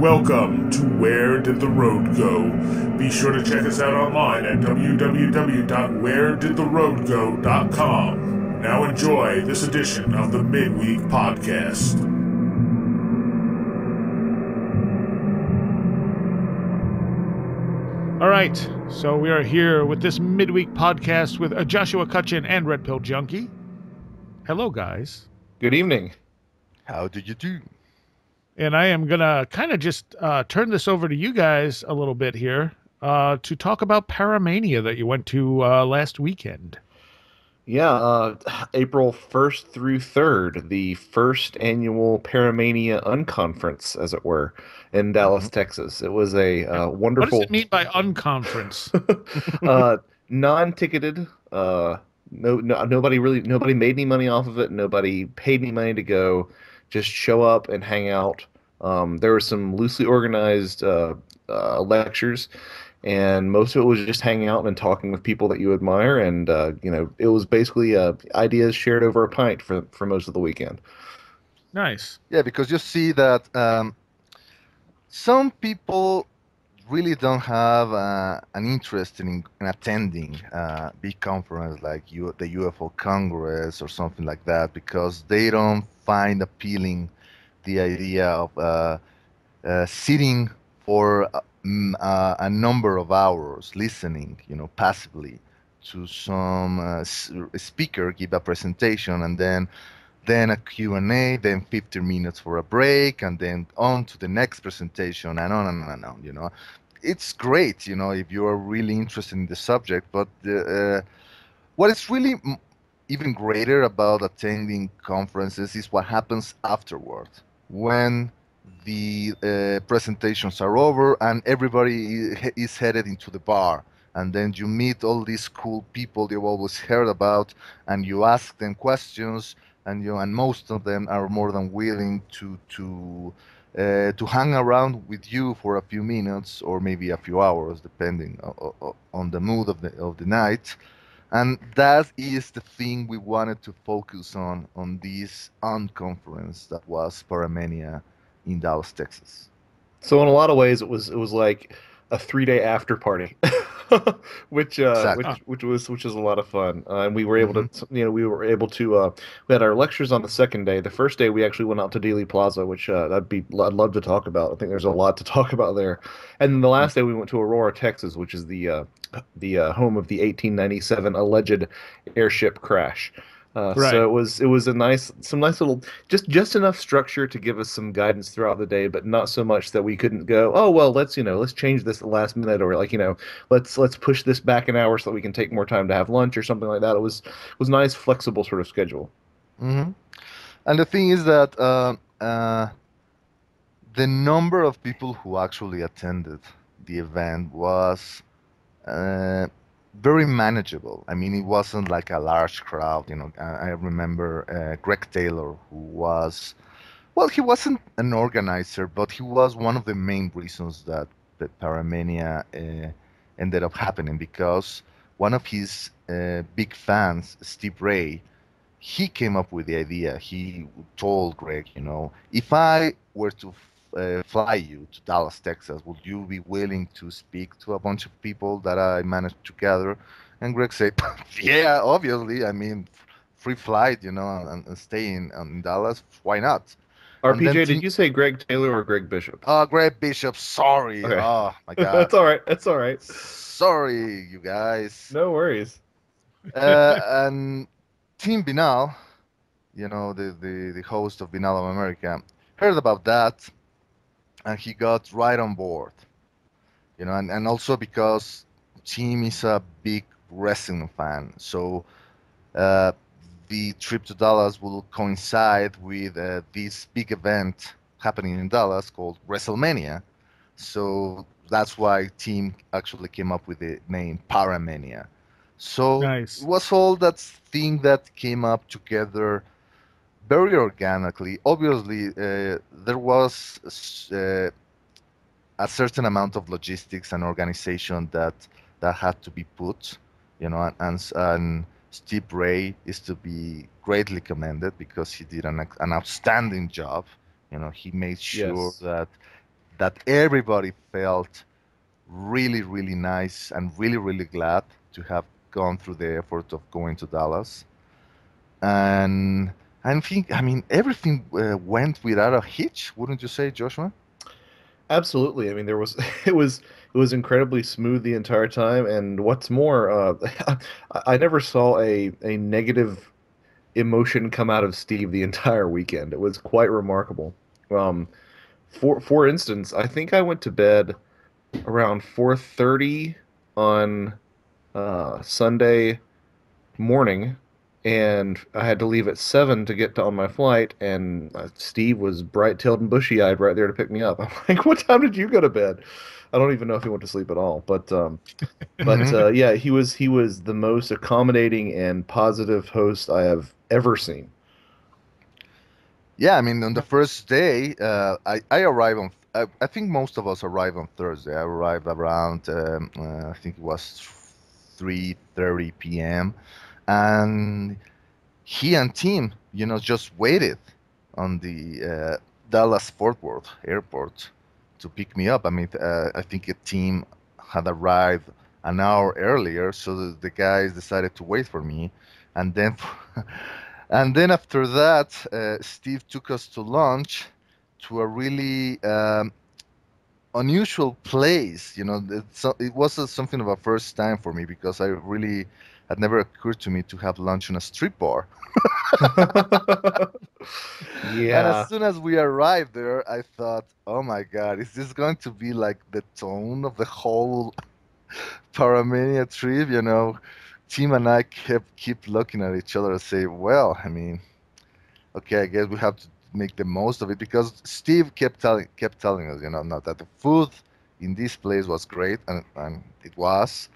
Welcome to Where Did the Road Go? Be sure to check us out online at www.wheredidtheroadgo.com. Now enjoy this edition of the Midweek Podcast. All right, so we are here with this Midweek Podcast with Joshua Cutchin and Red Pill Junkie. Hello, guys. Good evening. How do you do? And I am going to kind of just turn this over to you guys a little bit here to talk about Paramania that you went to last weekend. Yeah, April 1st through 3rd, the first annual Paramania Unconference, as it were, in Dallas, Texas. It was a wonderful... What does it mean by unconference? Non-ticketed. Nobody made any money off of it. Nobody paid any money to go. Just show up and hang out. There were some loosely organized lectures, and most of it was just hanging out and talking with people that you admire. And it was basically ideas shared over a pint for most of the weekend. Nice. Yeah, because you see that some people really don't have an interest in attending a big conference like the UFO Congress or something like that, because they don't find appealing the idea of sitting for a number of hours listening, passively to some speaker give a presentation, and then a Q&A, then 15 minutes for a break, and then on to the next presentation, and on and on and on, It's great, if you are really interested in the subject, but what is really even greater about attending conferences is what happens afterward, when the presentations are over and everybody is headed into the bar, and then you meet all these cool people you've always heard about, and you ask them questions, and most of them are more than willing to hang around with you for a few minutes or maybe a few hours, depending on the mood of the night. And that is the thing we wanted to focus on this unconference that was Paramania in Dallas, Texas. So in a lot of ways, it was like a 3-day after party, which was a lot of fun. And we were able to, we had our lectures on the second day. The first day we actually went out to Daley Plaza, which I'd love to talk about. I think there's a lot to talk about there. And then the last day we went to Aurora, Texas, which is the home of the 1897 alleged airship crash. Right. So it was some nice little, just enough structure to give us some guidance throughout the day, but not so much that we couldn't go, oh well, let's change this at the last minute, or let's push this back an hour so that we can take more time to have lunch or something like that. It was nice, flexible sort of schedule. Mm-hmm. And the thing is that the number of people who actually attended the event was very manageable. I mean, it wasn't like a large crowd. I remember Greg Taylor, who was, well, he wasn't an organizer, but he was one of the main reasons that the Paramania ended up happening, because one of his big fans, Steve Ray, he came up with the idea. He told Greg, if I were to fly you to Dallas, Texas, would you be willing to speak to a bunch of people that I managed to gather? And Greg said, yeah, obviously. I mean, free flight, and stay in Dallas. Why not? RPJ, did you say Greg Taylor or Greg Bishop? Greg Bishop. Sorry. Okay. Oh, my God. That's all right. That's all right. Sorry, you guys. No worries. And Tim Binal, the host of Binal of America, heard about that, and he got right on board, and also because Tim is a big wrestling fan. So the trip to Dallas will coincide with this big event happening in Dallas called WrestleMania. So that's why Tim actually came up with the name Paramania. So Nice. It was all that thing that came up together very organically. Obviously, there was a certain amount of logistics and organization that had to be put, and Steve Ray is to be greatly commended because he did an outstanding job. He made sure Yes. that that everybody felt really, really nice and really, really glad to have gone through the effort of going to Dallas. And I think, I mean, everything went without a hitch, wouldn't you say, Joshua? Absolutely. I mean, there was it was incredibly smooth the entire time, and what's more, I never saw a negative emotion come out of Steve the entire weekend. It was quite remarkable. Um, for instance, I think I went to bed around 4:30 on Sunday morning, and I had to leave at 7 to get on my flight, and Steve was bright-tailed and bushy-eyed right there to pick me up. I'm like, "What time did you go to bed?" I don't even know if he went to sleep at all, but Hmm. yeah, he was the most accommodating and positive host I have ever seen. Yeah, I mean, on the first day, I arrived on, I think most of us arrived on Thursday. I arrived around, I think it was 3:30 p.m. And he and Tim, just waited on the Dallas Fort Worth airport to pick me up. I mean, I think a team had arrived an hour earlier, so the guys decided to wait for me, and then, and then after that, Steve took us to lunch to a really unusual place. It was something of a first time for me because I really had never occurred to me to have lunch in a strip bar. And as Yeah. soon as we arrived there, I thought, oh my God, is this going to be like the tone of the whole Paramania trip? Tim and I keep looking at each other and say, well, I mean, okay, I guess we have to make the most of it because Steve kept telling us, no, that the food in this place was great, and it was.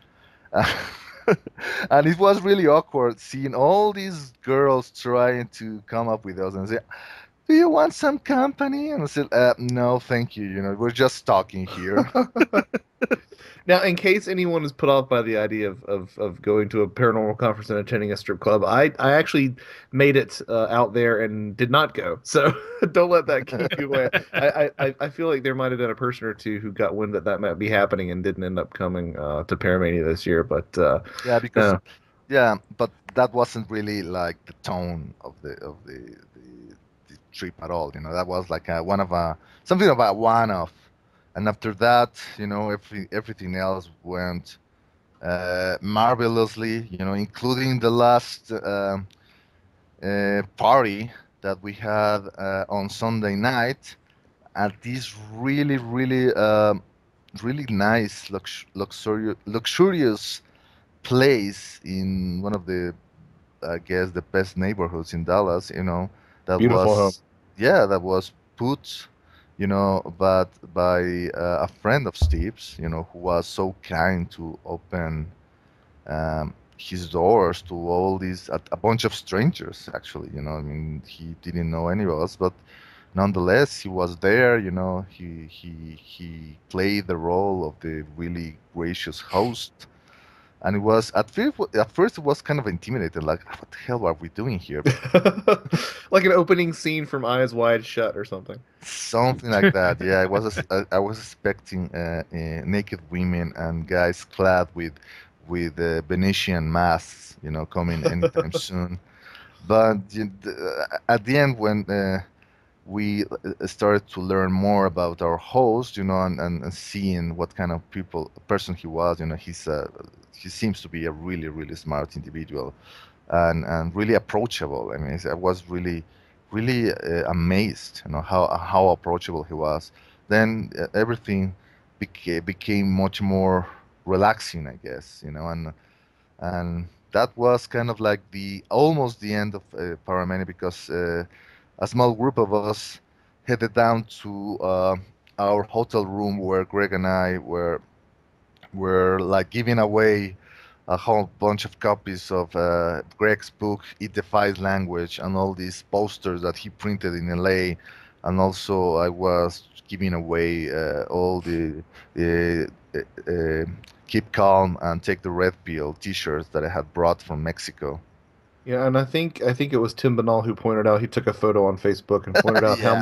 And it was really awkward seeing all these girls trying to come up with us and say, do you want some company? And I said, no, thank you. We're just talking here. Now, in case anyone is put off by the idea of going to a paranormal conference and attending a strip club, I actually made it out there and did not go. So don't let that keep you away. I feel like there might have been a person or two who got wind that that might be happening and didn't end up coming to Paramania this year. But Yeah, because no, yeah, but that wasn't really like the tone of the trip at all. That was like one of a something of a one-off. And after that, everything else went marvelously. Including the last party that we had on Sunday night at this really, really, really nice, luxurious place in one of the, I guess, the best neighborhoods in Dallas. That beautiful home. was, yeah, that was put, but by a friend of Steve's, who was so kind to open his doors to all these a bunch of strangers. Actually, I mean, he didn't know any of us, but nonetheless, he was there. He played the role of the really gracious host, and it was at first it was kind of intimidated, like what the hell are we doing here? But Like an opening scene from Eyes Wide Shut or something. something like that. Yeah, I was expecting naked women and guys clad with Venetian masks, coming anytime soon. But at the end, when we started to learn more about our host, and seeing what kind of person he was. He seems to be a really, really smart individual, and really approachable. I mean, I was really, really amazed, how approachable he was. Then everything became much more relaxing, I guess, and that was kind of like the almost the end of Paramania because a small group of us headed down to our hotel room where Greg and I were like giving away a whole bunch of copies of Greg's book It Defies Language and all these posters that he printed in LA, and also I was giving away all the Keep Calm and Take the Red Pill T-shirts that I had brought from Mexico. Yeah, and I think it was Tim Banal who pointed out, he took a photo on Facebook and pointed out Yeah.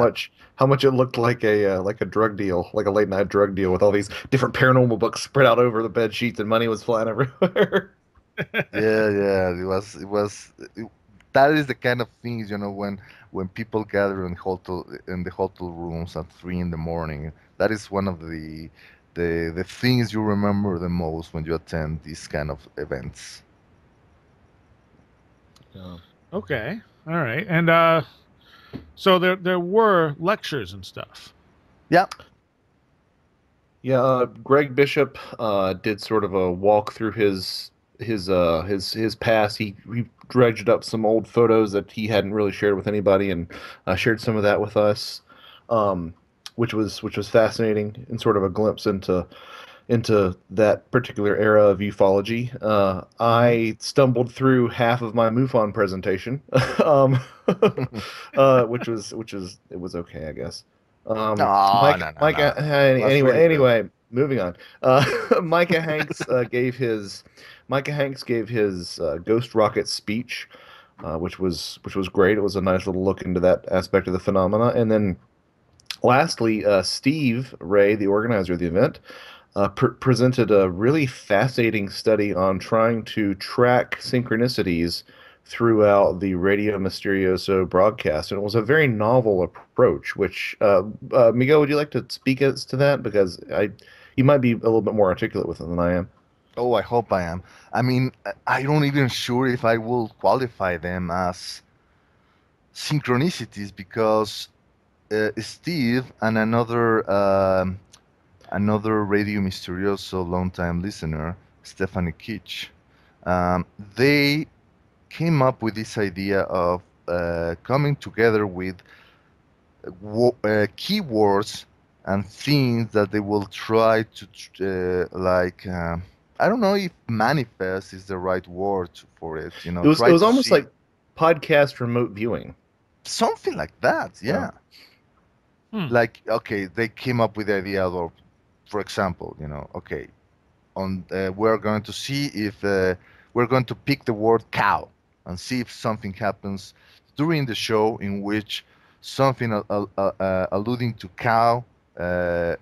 how much it looked like a drug deal, like a late night drug deal with all these different paranormal books spread out over the bed sheets and money was flying everywhere. Yeah, yeah, that is the kind of things, when people gather in the hotel rooms at 3 in the morning. That is one of the things you remember the most when you attend these kind of events. Yeah. Okay. All right. And so there were lectures and stuff. Yeah. Yeah, Greg Bishop did sort of a walk through his past. He dredged up some old photos that he hadn't really shared with anybody, and shared some of that with us, um, which was fascinating and sort of a glimpse into that particular era of ufology. Hmm. I stumbled through half of my MUFON presentation, um, it was okay, I guess. No, no, no, no. Micah. It was really good. Anyway, moving on. Micah Hanks gave his Ghost Rocket speech, which was great. It was a nice little look into that aspect of the phenomena, and then lastly, Steve Ray, the organizer of the event, presented a really fascinating study on trying to track synchronicities throughout the Radio Mysterioso broadcast. And it was a very novel approach, which, Miguel, would you like to speak as to that? Because you might be a little bit more articulate with it than I am. Oh, I hope I am. I mean, I don't even sure if I will qualify them as synchronicities because Steve and another Radio Misterioso longtime listener, Stephanie Kitsch, they came up with this idea of coming together with keywords and things that they will try to I don't know if manifest is the right word for it. It Try was to almost see like podcast remote viewing. something like that. Yeah. Yeah. Hmm. Like, okay, they came up with the idea of, for example, okay, we're going to see if we're going to pick the word cow and see if something happens during the show in which something alluding to cow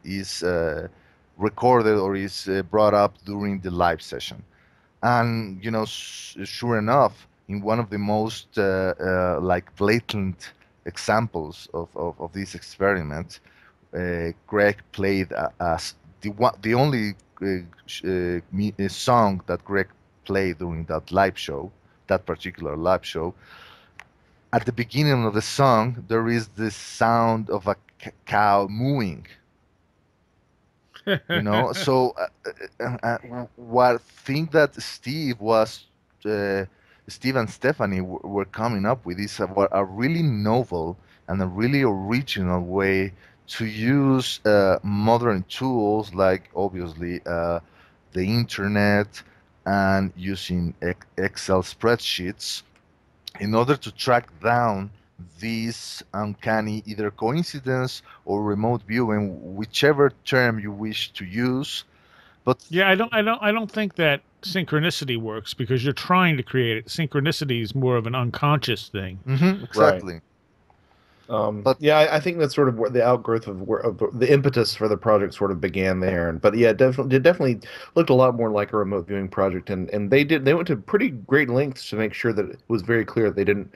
is recorded or is brought up during the live session. And sure enough, in one of the most like blatant examples of this experiment, Greg played as the only song that Greg played during that particular live show. At the beginning of the song, there is this sound of a cow mooing. So what thing that Steve and Stephanie were coming up with is a really novel and a really original way to use modern tools like obviously the internet and using Excel spreadsheets in order to track down these uncanny either coincidence or remote viewing, whichever term you wish to use. But Yeah, I don't think that synchronicity works because you're trying to create it. Synchronicity is more of an unconscious thing. Right. exactly. But Yeah, I think that's sort of where the outgrowth of the impetus for the project sort of began there. But yeah, it definitely looked a lot more like a remote viewing project, and they went to pretty great lengths to make sure that it was very clear that they didn't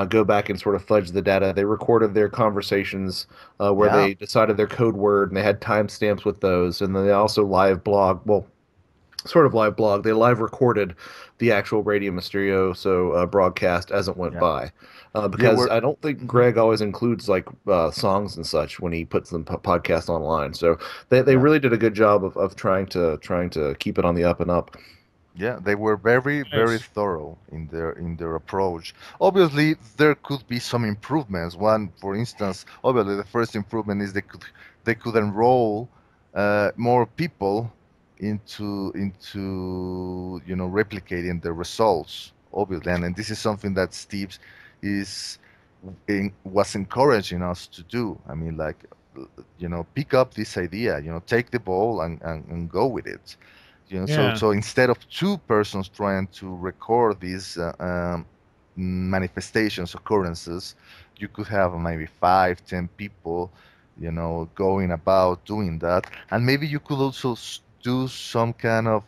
go back and sort of fudge the data. They recorded their conversations where yeah, they decided their code word, and they had timestamps with those, and then they also live blog. Well, sort of live blog. They live recorded the actual Radio Mysterioso broadcast as it went yeah, by, yeah. because I don't think Mhm, Greg always includes like songs and such when he puts them podcast online. So they yeah, really did a good job of trying to keep it on the up and up. yeah. They were very, very Nice. thorough in their approach. Obviously, there could be some improvements. One, for instance, obviously the first improvement is they could enroll more people into replicating the results. Obviously, and this is something that Steve is was encouraging us to do. I mean, like, pick up this idea, take the ball and go with it. So Yeah. instead of two persons trying to record this manifestations, occurrences, you could have maybe 5, 10 people, going about doing that, and maybe you could also do some kind of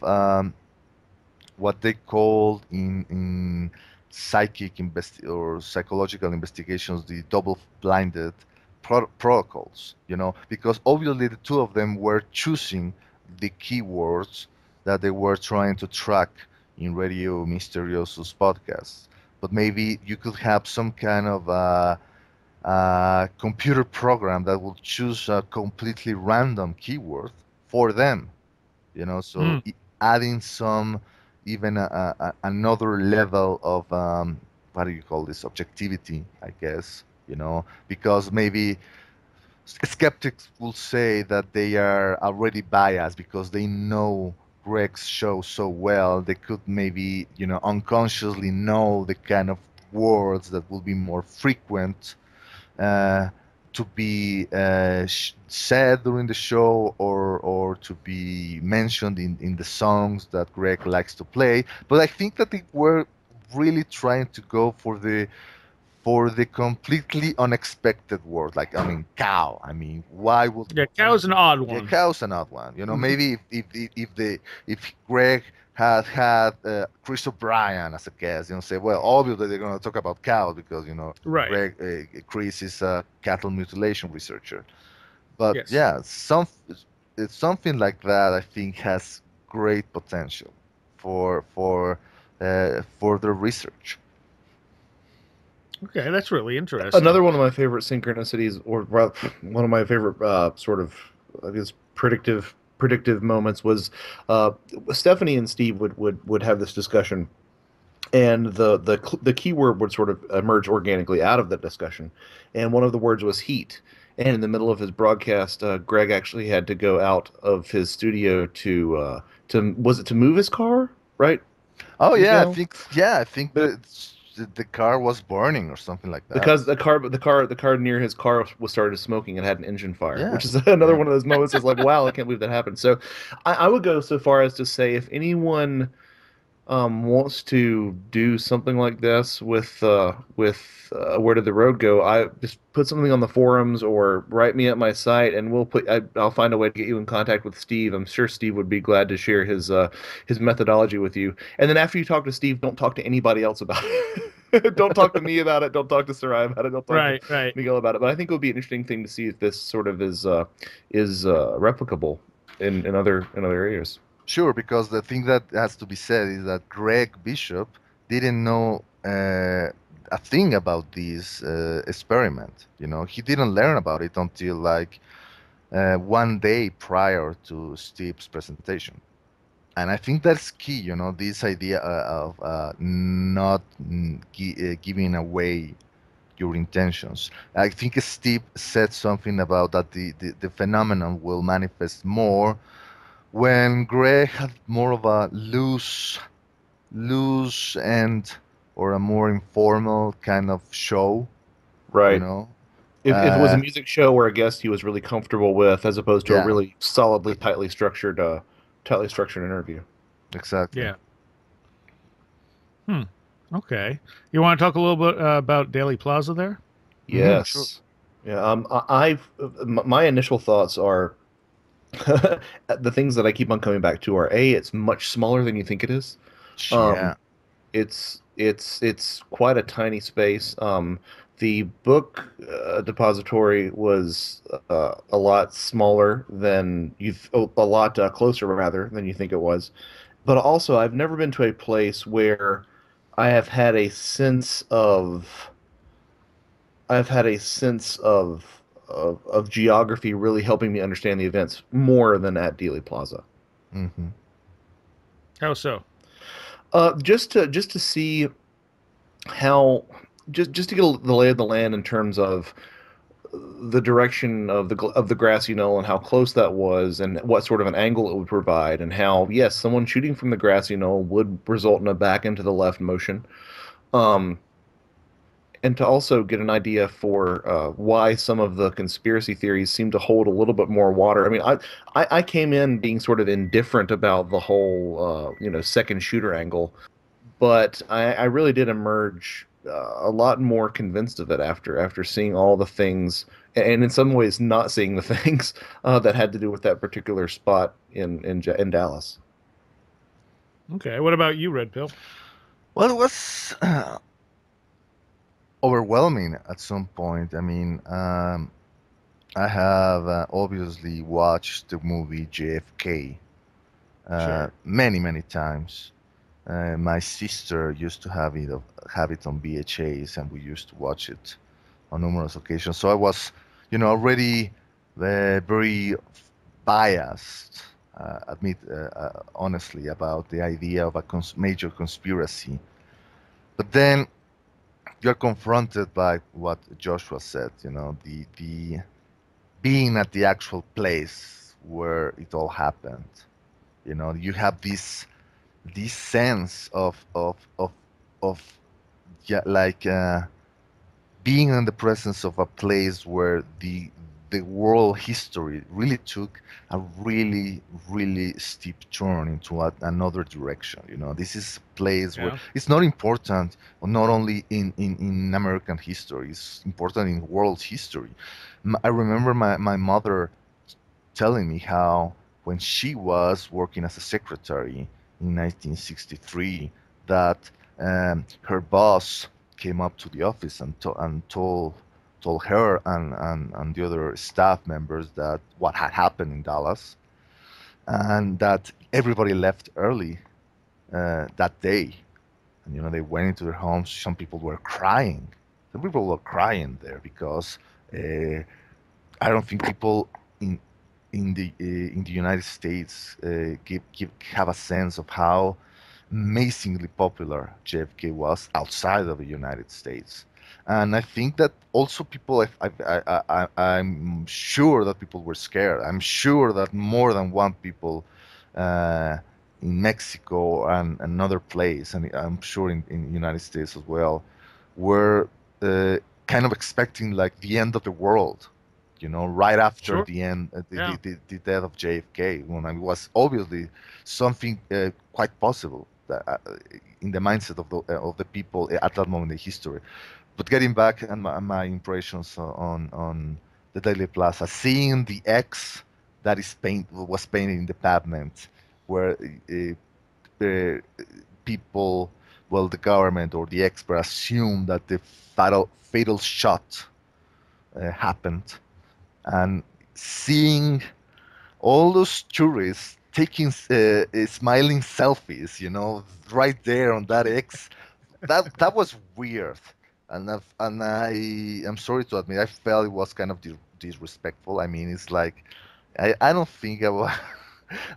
what they call in or psychological investigations the double-blinded protocols. Because obviously the two of them were choosing the keywords that they were trying to track in Radio Misteriosos podcasts. But maybe you could have some kind of computer program that will choose a completely random keyword for them. So adding some even another level of what do you call this, objectivity, I guess. Because maybe skeptics will say that they are already biased because they know Greg's show so well. They could maybe unconsciously know the kind of words that will be more frequent to be said during the show, or to be mentioned in the songs that Greg likes to play. But I think that they were really trying to go for the completely unexpected word. Like, I mean, cow. I mean, why would... Yeah, cow's an odd Yeah, one. cow's an odd one. Maybe if Greg had Chris O'Brien as a guest, say, well, obviously they're going to talk about cows because Right. Chris is a cattle mutilation researcher. But Yes. yeah, it's something like that. I think has great potential for the research. Okay, that's really interesting. Another one of my favorite synchronicities, or one of my favorite sort of, I guess, predictive moments was Stephanie and Steve would have this discussion, and the keyword would sort of emerge organically out of that discussion, and one of the words was heat. And in the middle of his broadcast, Greg actually had to go out of his studio to was it to move his car, right? Oh yeah, Miguel? I think the car was burning or something like that. Because the car near his car was started smoking and had an engine fire, Yeah. which is another one of those moments. It's like, wow, I can't believe that happened. So, I would go so far as to say, if anyone wants to do something like this with Where Did the Road Go, I just put something on the forums or write me at my site, and I'll find a way to get you in contact with Steve. I'm sure Steve would be glad to share his methodology with you. And then after you talk to Steve, don't talk to anybody else about it. Don't talk to me about it. Don't talk to Sarai about it. Don't talk to Miguel about it. But I think it would be an interesting thing to see if this sort of is replicable in other areas. Sure, because the thing that has to be said is that Greg Bishop didn't know a thing about this experiment. He didn't learn about it until like one day prior to Steve's presentation. And I think that's key, this idea of not giving away your intentions. I think Steve said something about that the phenomenon will manifest more when Greg had more of a loose end or a more informal kind of show. Right. If it was a music show or a guest he was really comfortable with, as opposed to a really solidly, tightly structured interview. Exactly. Yeah. Okay. You want to talk a little bit about Daley Plaza there? Yes. Sure. Yeah. My initial thoughts are the things that I keep on coming back to are it's much smaller than you think it is. Yeah. It's quite a tiny space. The book depository was a lot smaller than a lot closer rather than you think it was. But also, I've never been to a place where I have had a sense of geography really helping me understand the events more than at Daley Plaza. Mm-hmm. How so? Just to see how just to get the lay of the land in terms of the direction of the grassy knoll and how close that was and what sort of an angle it would provide, and how, yes, someone shooting from the grassy knoll would result in a back into the left motion. And to also get an idea for why some of the conspiracy theories seem to hold a little bit more water. I mean, I came in being sort of indifferent about the whole second shooter angle, but I really did emerge a lot more convinced of it after seeing all the things, and in some ways not seeing the things that had to do with that particular spot in Dallas. Okay. What about you, Red Pill? Well, it was overwhelming at some point. I mean, I have obviously watched the movie JFK Sure. many, many times. My sister used to have it on VHS, and we used to watch it on numerous occasions. So I was, already very biased, honestly, about the idea of a major conspiracy. But then you're confronted by what Joshua said, the being at the actual place where it all happened. You have this sense of yeah, like being in the presence of a place where the world history really took a really, really steep turn into another direction. This is a place where Yeah. it's not important, not only in American history, it's important in world history. I remember my mother telling me how when she was working as a secretary in 1963, that her boss came up to the office and told her and the other staff members that what had happened in Dallas, and that everybody left early that day. And they went into their homes. Some people were crying. Some people were crying there because I don't think people in in the United States have a sense of how amazingly popular JFK was outside of the United States. And I think that also people, I'm sure that people were scared. I'm sure that more than one people uh, in Mexico and another place, and I'm sure in the United States as well, were kind of expecting like the end of the world, right after Sure. the end, Yeah. the death of JFK, when it was obviously something quite possible that, in the mindset of the people at that moment in history. But getting back on my impressions on the Daley Plaza, seeing the X that was painted in the pavement, where uh, people, well, the government or the expert assumed that the fatal shot happened, and seeing all those tourists taking smiling selfies, right there on that X, that was weird, and I am sorry to admit I felt it was kind of disrespectful. I mean, it's like I don't think I would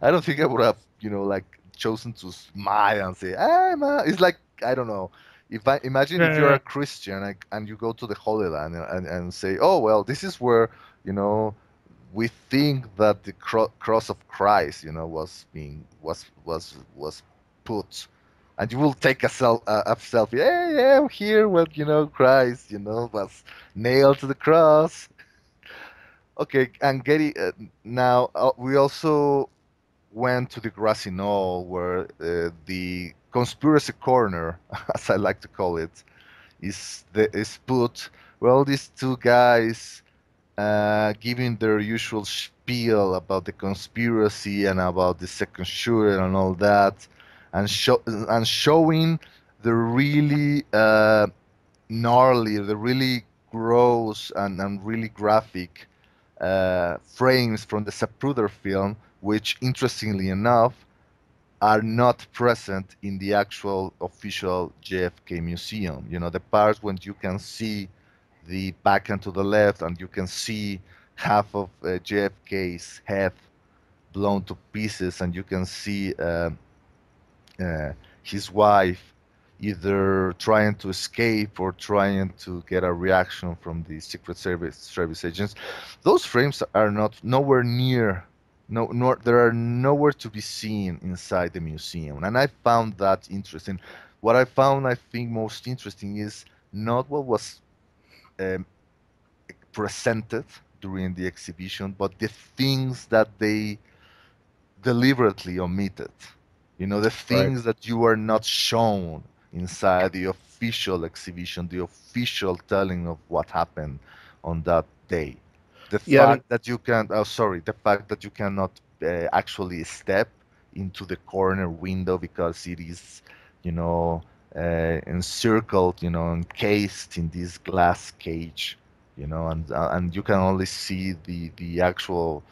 I don't think I would have like chosen to smile and say, "Hey, man." It's like I don't know. If I imagine if you're Yeah. a Christian and you go to the Holy Land and say, "Oh well, this is where you know we think that the cross of Christ, was put," and you will take a selfie. Hey, yeah, I'm here with Christ, was nailed to the cross. Okay, and Getty, now we also went to the grassy knoll where the conspiracy corner, as I like to call it, is put. Well, these two guys giving their usual spiel about the conspiracy and about the second shooter and all that, and showing the really gnarly, the really gross and really graphic frames from the Zapruder film, which, interestingly enough, are not present in the actual official JFK museum. The parts when you can see the back and to the left, and you can see half of JFK's head blown to pieces, and you can see uh, his wife either trying to escape or trying to get a reaction from the Secret Service agents. Those frames are not nowhere near, no, nor there are nowhere to be seen inside the museum, and I found that interesting. What I found, I think, most interesting is not what was um, presented during the exhibition, but the things that they deliberately omitted. The Right. things that you are not shown inside official exhibition, the official telling of what happened on that day. The fact that you can, the fact that you cannot actually step into the corner window because it is, encircled, encased in this glass cage, and you can only see the actual,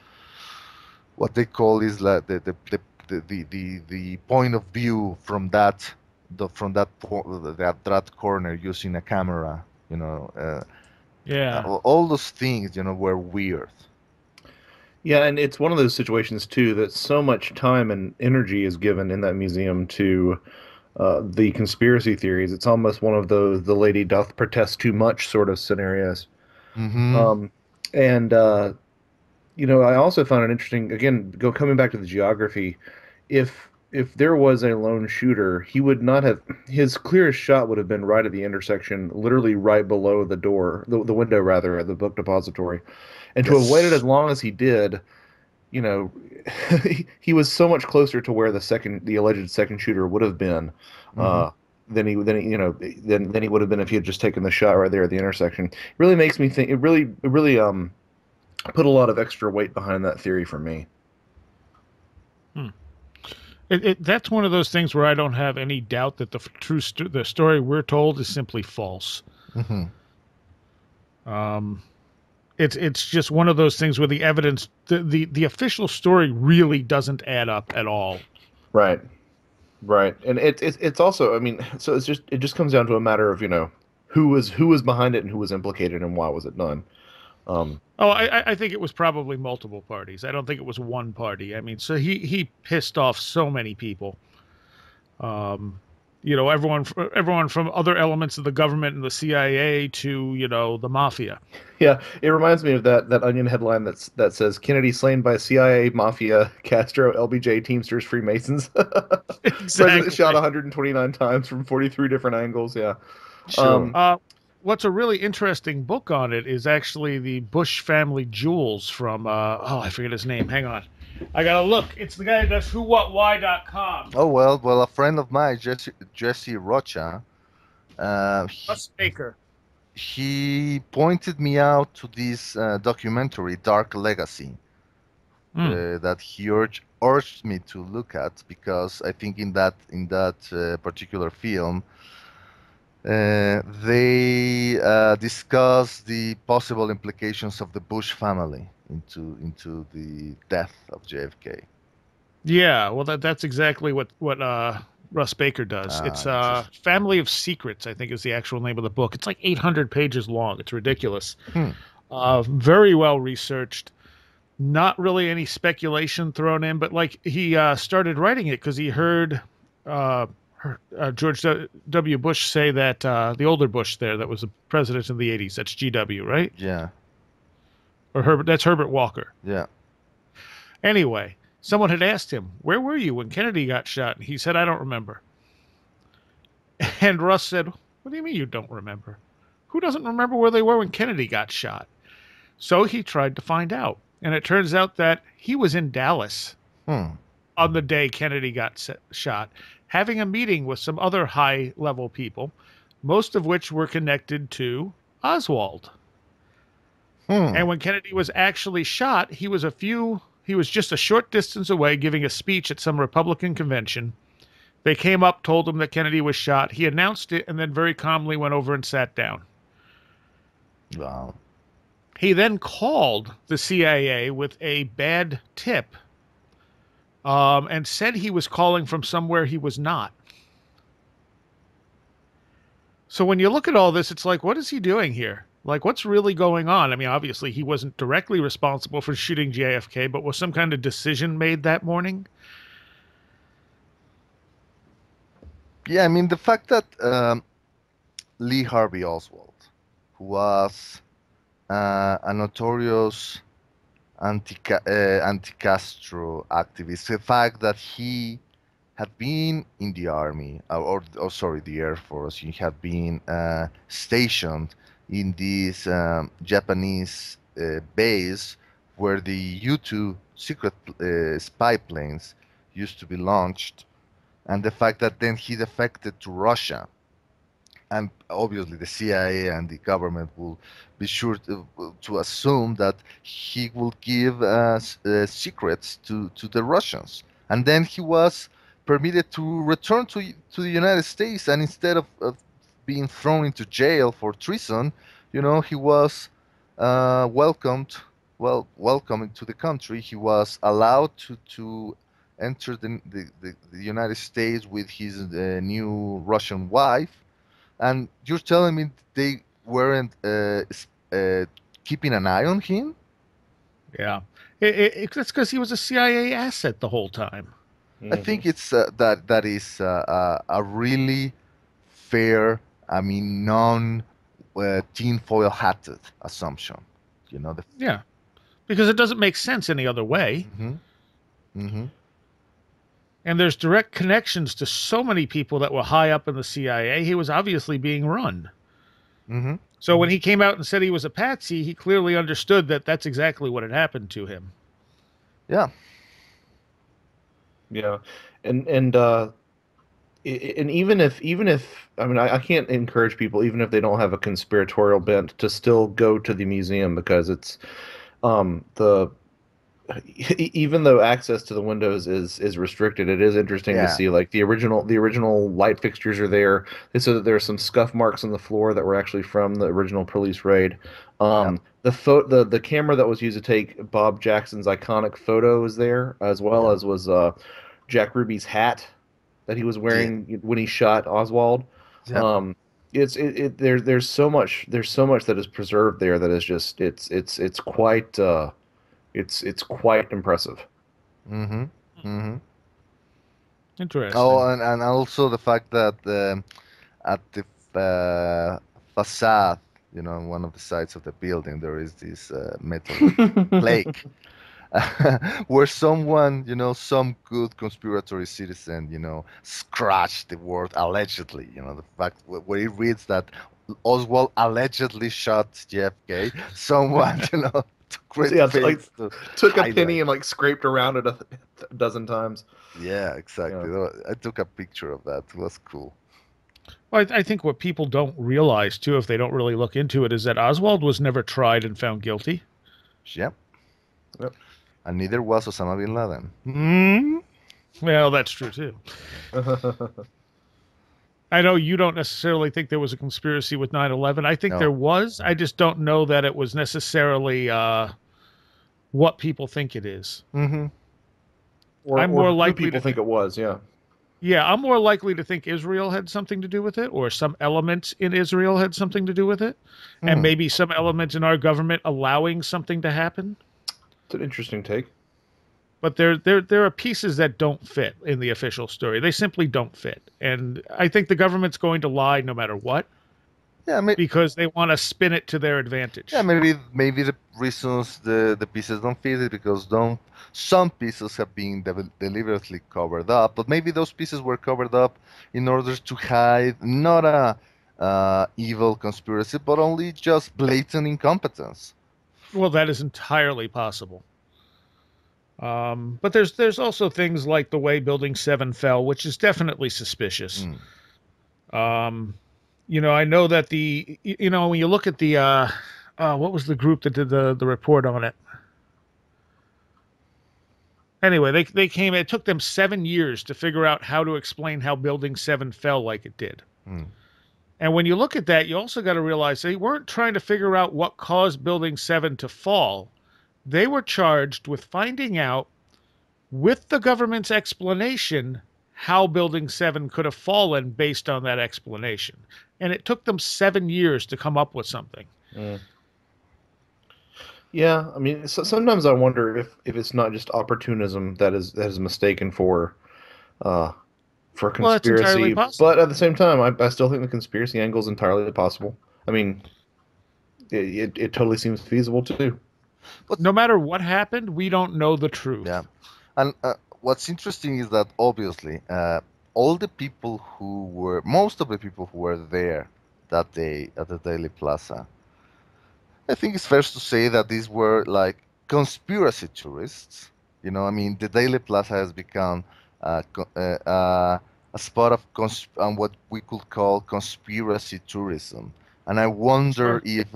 what they call is like the point of view from that that corner using a camera, all those things, were weird. Yeah, and it's one of those situations too that so much time and energy is given in that museum to the conspiracy theories. It's almost one of those "the lady doth protest too much" sort of scenarios. Mm-hmm. And I also found it interesting. Again, coming back to the geography, if there was a lone shooter, he would not have his clearest shot would have been right at the intersection, literally right below the door, the window rather, at the book depository. And to have waited as long as he did, he was so much closer to where the alleged second shooter would have been, than he would have been if he had just taken the shot right there at the intersection. It really makes me think. It really put a lot of extra weight behind that theory for me. That's one of those things where I don't have any doubt that the story we're told is simply false. Mm-hmm. It's just one of those things where the evidence, the official story really doesn't add up at all. Right, and it's also, I mean, so it just comes down to a matter of who was behind it and who was implicated and why was it done. I think it was probably multiple parties. I don't think it was one party. I mean, so he pissed off so many people. Everyone from other elements of the government and the CIA to, the mafia. Yeah, it reminds me of that Onion headline that says Kennedy slain by CIA, mafia, Castro, LBJ, Teamsters, Freemasons. Exactly. President shot 129 times from 43 different angles. Yeah. Sure. What's a really interesting book on it is actually the Bush Family Jewels from, I forget his name. Hang on. I gotta look. It's the guy that does whowhatwhy.com. Oh, well, a friend of mine, Jesse Rocha, Russ Baker. He pointed me out to this documentary, Dark Legacy, that he urged me to look at, because I think in that particular film, they discuss the possible implications of the Bush family into the death of JFK. Yeah, well, that's exactly what Russ Baker does. It's Family of Secrets, I think is the actual name of the book. It's like 800 pages long. It's ridiculous. Very well researched. Not really any speculation thrown in, but like he started writing it because he heard George W. Bush say that the older Bush there, that was the president in the 80s, that's GW, right? Yeah. Or that's Herbert Walker. Yeah. Anyway, someone had asked him, where were you when Kennedy got shot? And he said, I don't remember. And Russ said, what do you mean you don't remember? Who doesn't remember where they were when Kennedy got shot? So he tried to find out. And it turns out that he was in Dallas on the day Kennedy got shot, having a meeting with some other high-level people, most of which were connected to Oswald. And when Kennedy was actually shot, he was just a short distance away giving a speech at some Republican convention. They came up, told him that Kennedy was shot. He announced it and then very calmly went over and sat down. Wow. He then called the CIA with a bad tip and said he was calling from somewhere he was not. So when you look at all this, it's like, what is he doing here? Like, what's really going on? I mean, obviously, he wasn't directly responsible for shooting JFK, but was some kind of decision made that morning? Yeah, I mean, the fact that Lee Harvey Oswald, who was a notorious anti-Castro activist, the fact that he had been in the army, the Air Force, he had been stationed in this Japanese base where the U-2 secret spy planes used to be launched, and the fact that then he defected to Russia. and obviously the CIA and the government will be sure to assume that he will give secrets to the Russians. And then he was permitted to return to the United States, and instead of being thrown into jail for treason, he was welcomed, welcome into the country. He was allowed to enter the United States with his new Russian wife. And you're telling me they weren't keeping an eye on him? Yeah. It's because he was a CIA asset the whole time. I think it's that is a really fair, I mean, non tinfoil hatted assumption. Yeah. Because it doesn't make sense any other way. And there's direct connections to so many people that were high up in the CIA. He was obviously being run. So when he came out and said he was a patsy, he clearly understood that that's exactly what had happened to him. Yeah, and even if I mean I can't encourage people, even if they don't have a conspiratorial bent, to still go to the museum, because it's even though access to the windows is restricted, it is interesting to see, like, the original light fixtures are there. They said that there are some scuff marks on the floor that were actually from the original police raid. The camera that was used to take Bob Jackson's iconic photo is there, as well as was Jack Ruby's hat that he was wearing when he shot Oswald. There's so much that is preserved there that is just it's quite it's quite impressive. Interesting. Oh, and also the fact that at the facade, on one of the sides of the building, there is this metal plaque where someone, some good conspiratory citizen, scratched the word allegedly. The fact where it reads that Oswald allegedly shot JFK. Someone, took a penny and like scraped around it a dozen times. Yeah, exactly. Yeah. I took a picture of that. It was cool. Well, I think what people don't realize, too, if they don't really look into it, is that Oswald was never tried and found guilty. Yep. And neither was Osama bin Laden. Well, that's true, too. I know you don't necessarily think there was a conspiracy with 9/11. I think there was. I just don't know that it was necessarily what people think it is. I'm more likely people think it was, Yeah, I'm more likely to think Israel had something to do with it, or some elements in Israel had something to do with it, and maybe some elements in our government allowing something to happen. It's an interesting take. But there are pieces that don't fit in the official story. They simply don't fit. And I think the government's going to lie no matter what. Yeah, because they want to spin it to their advantage. Yeah, maybe the reasons the pieces don't fit is because some pieces have been deliberately covered up, but maybe those pieces were covered up in order to hide not a evil conspiracy, but only just blatant incompetence. Well, that is entirely possible. But there's also things like the way Building 7 fell, which is definitely suspicious. I know that when you look at the what was the group that did the report on it? Anyway, they came. It took them 7 years to figure out how to explain how Building 7 fell like it did. And when you look at that, you also got to realize they weren't trying to figure out what caused Building 7 to fall. They were charged with finding out, with the government's explanation, how Building 7 could have fallen based on that explanation. And it took them 7 years to come up with something. Yeah, I mean, sometimes I wonder if it's not just opportunism that is mistaken for conspiracy. But at the same time, I still think the conspiracy angle is entirely possible. I mean, it totally seems feasible too. But no matter what happened, we don't know the truth. Yeah, and what's interesting is that obviously most of the people who were there that day at the Daley Plaza, I think it's fair to say that these were like conspiracy tourists. I mean, the Daley Plaza has become a a spot of what we could call conspiracy tourism. And I wonder if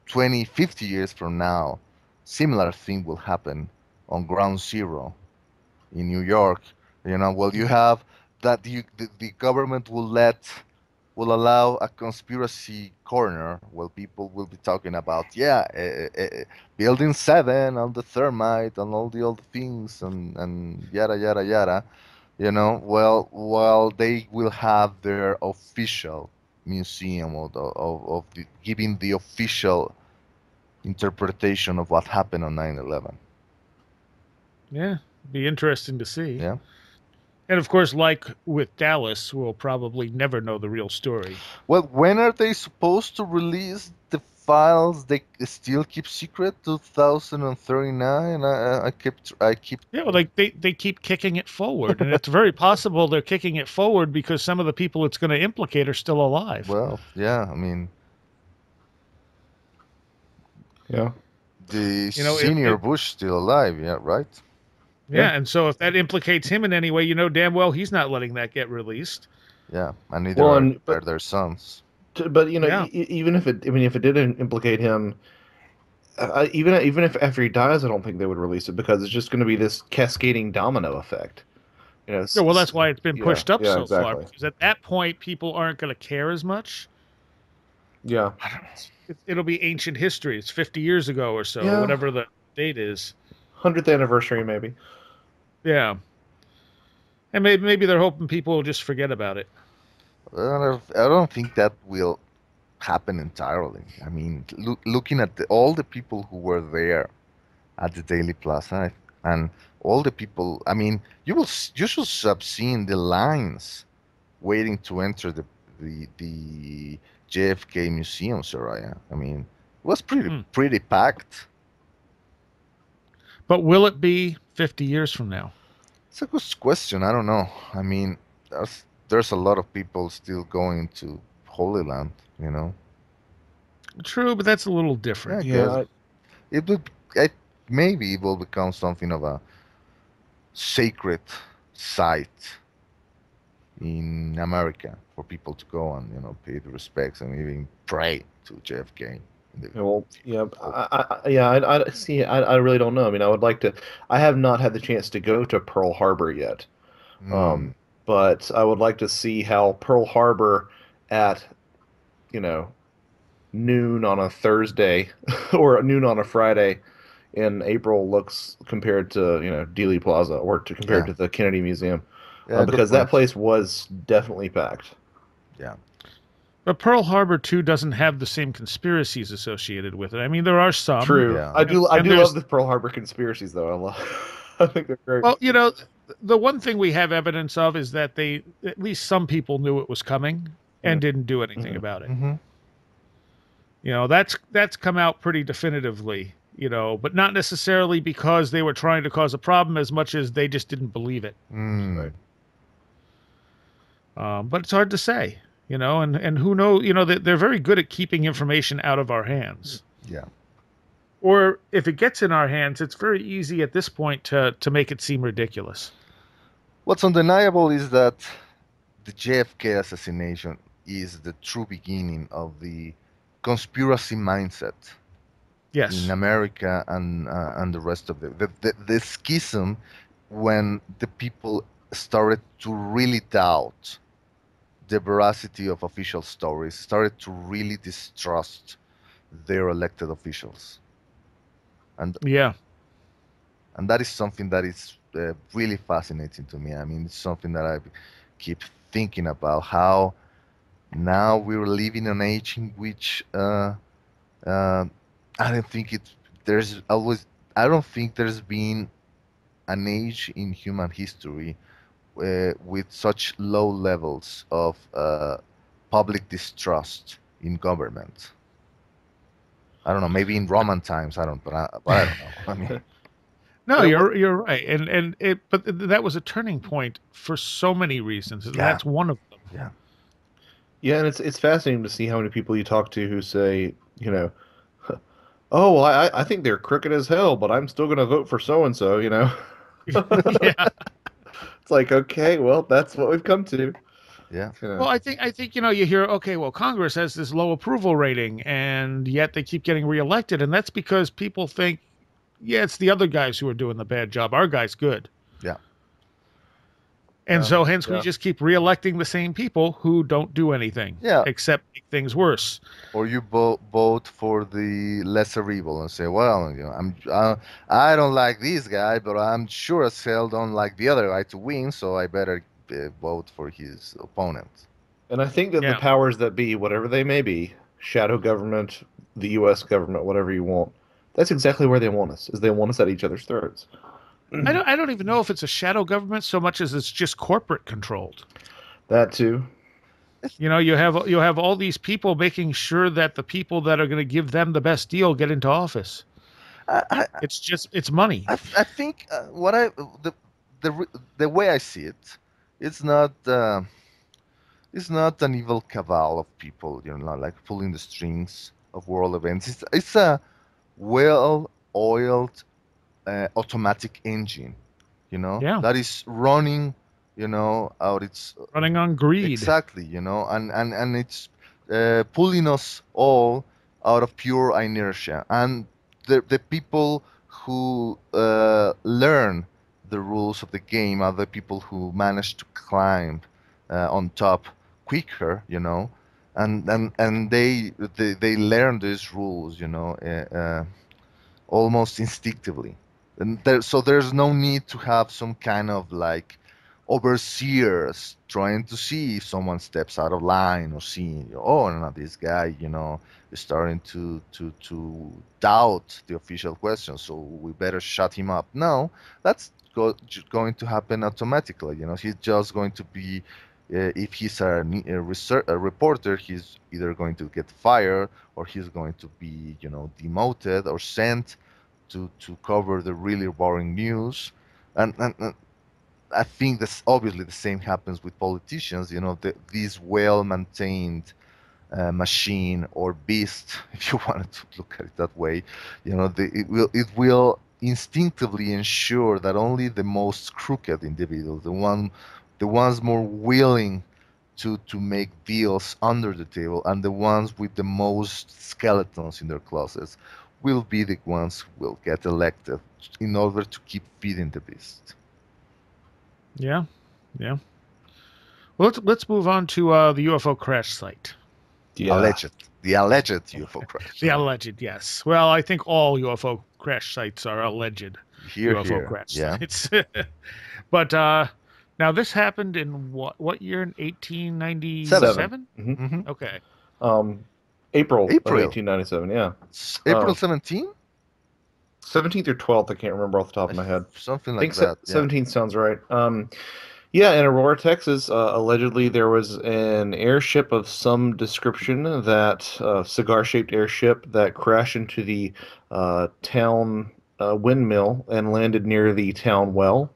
20, 50 years from now, similar thing will happen on Ground Zero in New York. Well, you have that the government will allow a conspiracy corner where people will be talking about, building 7 on the thermite and all the other things and yada yada yada. Well, while they will have their official museum of giving the official interpretation of what happened on 9/11. Yeah, be interesting to see. Yeah. And of course, like with Dallas, we'll probably never know the real story. Well, when are they supposed to release the files? They still keep secret 2039. I keep. Yeah, well, they keep kicking it forward, and it's very possible they're kicking it forward because some of the people it's going to implicate are still alive. Well, yeah, I mean, yeah, the senior Bush still alive, yeah, right? Yeah, and so if that implicates him in any way, damn well he's not letting that get released. Yeah, and neither are their sons. But even if it didn't implicate him, even if after he dies, I don't think they would release it because it's just going to be this cascading domino effect. Yeah, well, that's why it's been pushed up so far. Exactly. Because at that point, people aren't going to care as much. Yeah, it'll be ancient history. It's 50 years ago or so, whatever the date is. 100th anniversary, maybe. Yeah. And maybe they're hoping people will just forget about it. I don't think that will happen entirely. I mean, looking at all the people who were there at the Daley Plaza and all the people, I mean, you should have seen the lines waiting to enter the JFK Museum, Soraya. I mean, it was pretty packed. But will it be 50 years from now? It's a good question. I don't know. I mean, there's a lot of people still going to Holy Land, True, but that's a little different. Yeah. Maybe it will become something of a sacred site in America for people to go and pay the respects and even pray to JFK. Well, yeah, I see. I really don't know. I mean, I would like to. I have not had the chance to go to Pearl Harbor yet, but I would like to see how Pearl Harbor at, noon on a Thursday or noon on a Friday in April looks compared to Daley Plaza or compared to the Kennedy Museum, because that place was definitely packed. Yeah. But Pearl Harbor, too, doesn't have the same conspiracies associated with it. I mean, there are some. True. Yeah. I do love the Pearl Harbor conspiracies, though. I think they're great. Well, the one thing we have evidence of is that at least some people knew it was coming and didn't do anything about it. Mm-hmm. That's come out pretty definitively, but not necessarily because they were trying to cause a problem as much as they just didn't believe it. Right. But it's hard to say. And who knows, they're very good at keeping information out of our hands. Yeah. Or if it gets in our hands, it's very easy at this point to make it seem ridiculous. What's undeniable is that the JFK assassination is the true beginning of the conspiracy mindset. Yes. In America and the rest of the schism when the people started to really doubt the veracity of official stories, started to really distrust their elected officials. And that is something that is really fascinating to me. I mean, it's something that I keep thinking about, how now we're living in an age in which I don't think there's been an age in human history with such low levels of public distrust in government. I don't know. Maybe in Roman times, but I don't know. I mean, no, you're right, but that was a turning point for so many reasons. Yeah. That's one of them. Yeah. Yeah, and it's fascinating to see how many people you talk to who say, oh, well, I think they're crooked as hell, but I'm still going to vote for so and so. Yeah. It's like, okay, well, that's what we've come to. Yeah. Well, I think you hear, okay, well, Congress has this low approval rating, and yet they keep getting reelected, and that's because people think, yeah, it's the other guys who are doing the bad job. Our guy's good. Yeah. And so hence we just keep reelecting the same people who don't do anything except make things worse. Or you vote for the lesser evil and say, well, I don't like this guy, but I'm sure as hell don't like the other guy to win, so I better vote for his opponent. And I think that the powers that be, whatever they may be, shadow government, the U.S. government, whatever you want, that's exactly where they want us, is they want us at each other's throats. I don't even know if it's a shadow government so much as it's just corporate controlled. That too. You have all these people making sure that the people that are going to give them the best deal get into office. It's money. I think the way I see it, it's not an evil cabal of people, like pulling the strings of world events. It's a well-oiled automatic engine, that is running, it's running on greed. Exactly, and it's pulling us all out of pure inertia. And the people who learn the rules of the game are the people who manage to climb on top quicker, and they learn these rules, almost instinctively. And so there's no need to have some kind of like overseers trying to see if someone steps out of line, or seeing, oh no, this guy, is starting to doubt the official question, so we better shut him up. No, that's going to happen automatically. He's just going to be, if he's a reporter, he's either going to get fired, or he's going to be, demoted or sent to cover the really boring news. And I think that's obviously the same happens with politicians. This well-maintained machine or beast, if you wanted to look at it that way, it will instinctively ensure that only the most crooked individuals, the ones more willing to make deals under the table, and the ones with the most skeletons in their closets, will be the ones who will get elected in order to keep feeding the beast. Yeah. Well, let's move on to the UFO crash site. The alleged UFO crash. The alleged, yes. Well, I think all UFO crash sites are alleged UFO crash sites. But now this happened in what year? In 1897? Mm-hmm. Okay. April of 1897, yeah. April 17th? 17th or 12th, I can't remember off the top of my head. Something like that. 17th sounds right. Yeah, in Aurora, Texas, allegedly there was an airship of some description, cigar-shaped airship that crashed into the town windmill and landed near the town well.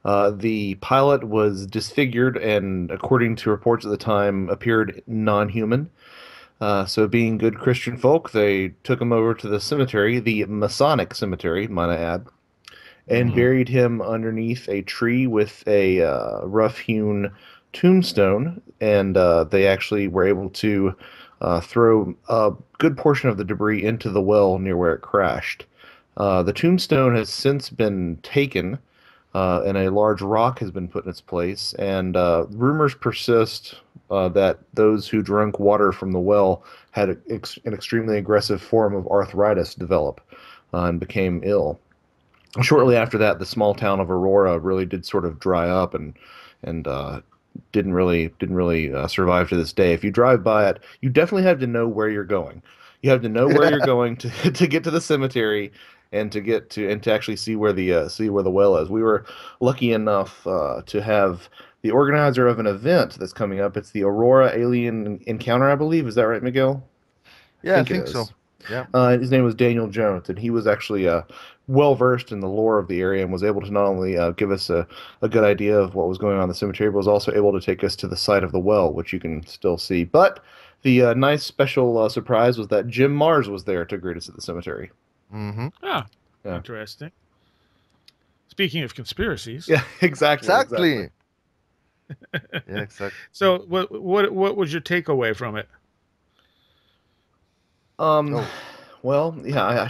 The pilot was disfigured and, according to reports at the time, appeared non-human. So being good Christian folk, they took him over to the cemetery, the Masonic cemetery, might I add, and buried him underneath a tree with a rough-hewn tombstone. And they actually were able to throw a good portion of the debris into the well near where it crashed. The tombstone has since been taken, and a large rock has been put in its place. And rumors persist that those who drank water from the well had an extremely aggressive form of arthritis develop and became ill. Shortly after that, the small town of Aurora really did sort of dry up and didn't really survive to this day. If you drive by it, you definitely have to know where you're going. You have to know where you're going to get to the cemetery and to actually see where the well is. We were lucky enough to have the organizer of an event that's coming up. It's the Aurora Alien Encounter, I believe. Is that right, Miguel? Yeah, I think so. Yeah. His name was Daniel Jones, and he was actually well versed in the lore of the area and was able to not only give us a good idea of what was going on in the cemetery, but was also able to take us to the site of the well, which you can still see. But the nice special surprise was that Jim Mars was there to greet us at the cemetery. Mm-hmm. Yeah. Interesting. Speaking of conspiracies. Yeah, exactly. Yeah, exactly. So what was your takeaway from it? Oh. Well, yeah,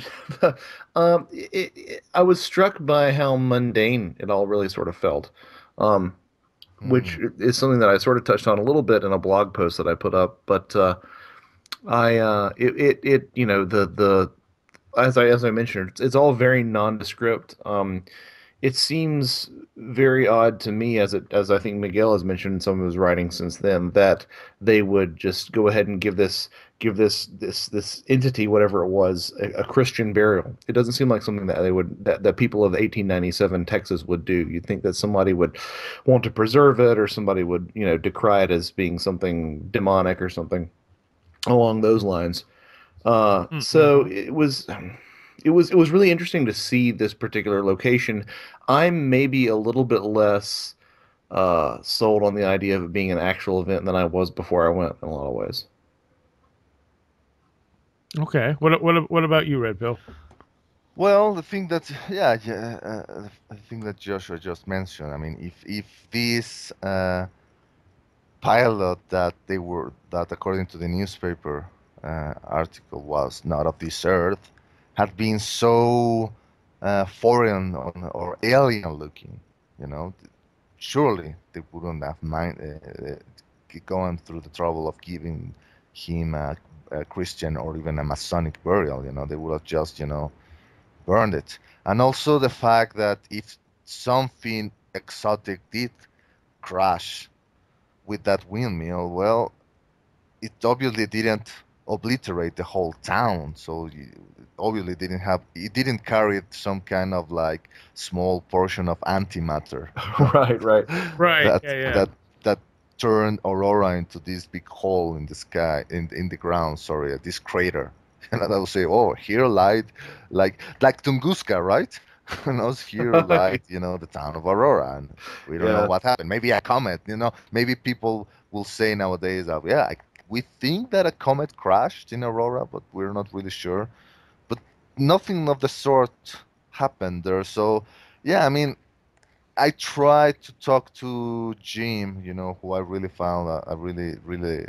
I was struck by how mundane it all really sort of felt, um, which Mm. is something that I sort of touched on a little bit in a blog post that I put up. But you know, the as I mentioned, it's all very nondescript. It seems very odd to me, as I think Miguel has mentioned in some of his writings since then, that they would just go ahead and give this entity, whatever it was, a Christian burial. It doesn't seem like something that they would that people of 1897 Texas would do. You'd think that somebody would want to preserve it, or somebody would, you know, decry it as being something demonic or something along those lines. So Mm-hmm. it was really interesting to see this particular location. I'm maybe a little bit less sold on the idea of it being an actual event than I was before I went in a lot of ways. Okay. What about you, Red Pill? Well, the thing that the thing that Joshua just mentioned. I mean, if this pilot that according to the newspaper article was not of this earth had been so foreign or alien looking, you know, surely they wouldn't have mind going through the trouble of giving him a Christian or even a Masonic burial. You know, they would have just, burned it. And also the fact that if something exotic did crash with that windmill, well, it obviously didn't obliterate the whole town. So obviously it didn't carry some kind of like small portion of antimatter, Right, right. Right. that Yeah. Yeah. that that turned Aurora into this big hole in the sky, in the ground. Sorry, this crater. And I would say, oh, here lied, like Tunguska, right? And us here lied, the town of Aurora, and we don't know Yeah. what happened. Maybe a comet, maybe people will say nowadays that, yeah, we think that a comet crashed in Aurora, but we're not really sure. But nothing of the sort happened there. So, yeah, I mean, I tried to talk to Jim, who I really found a really, really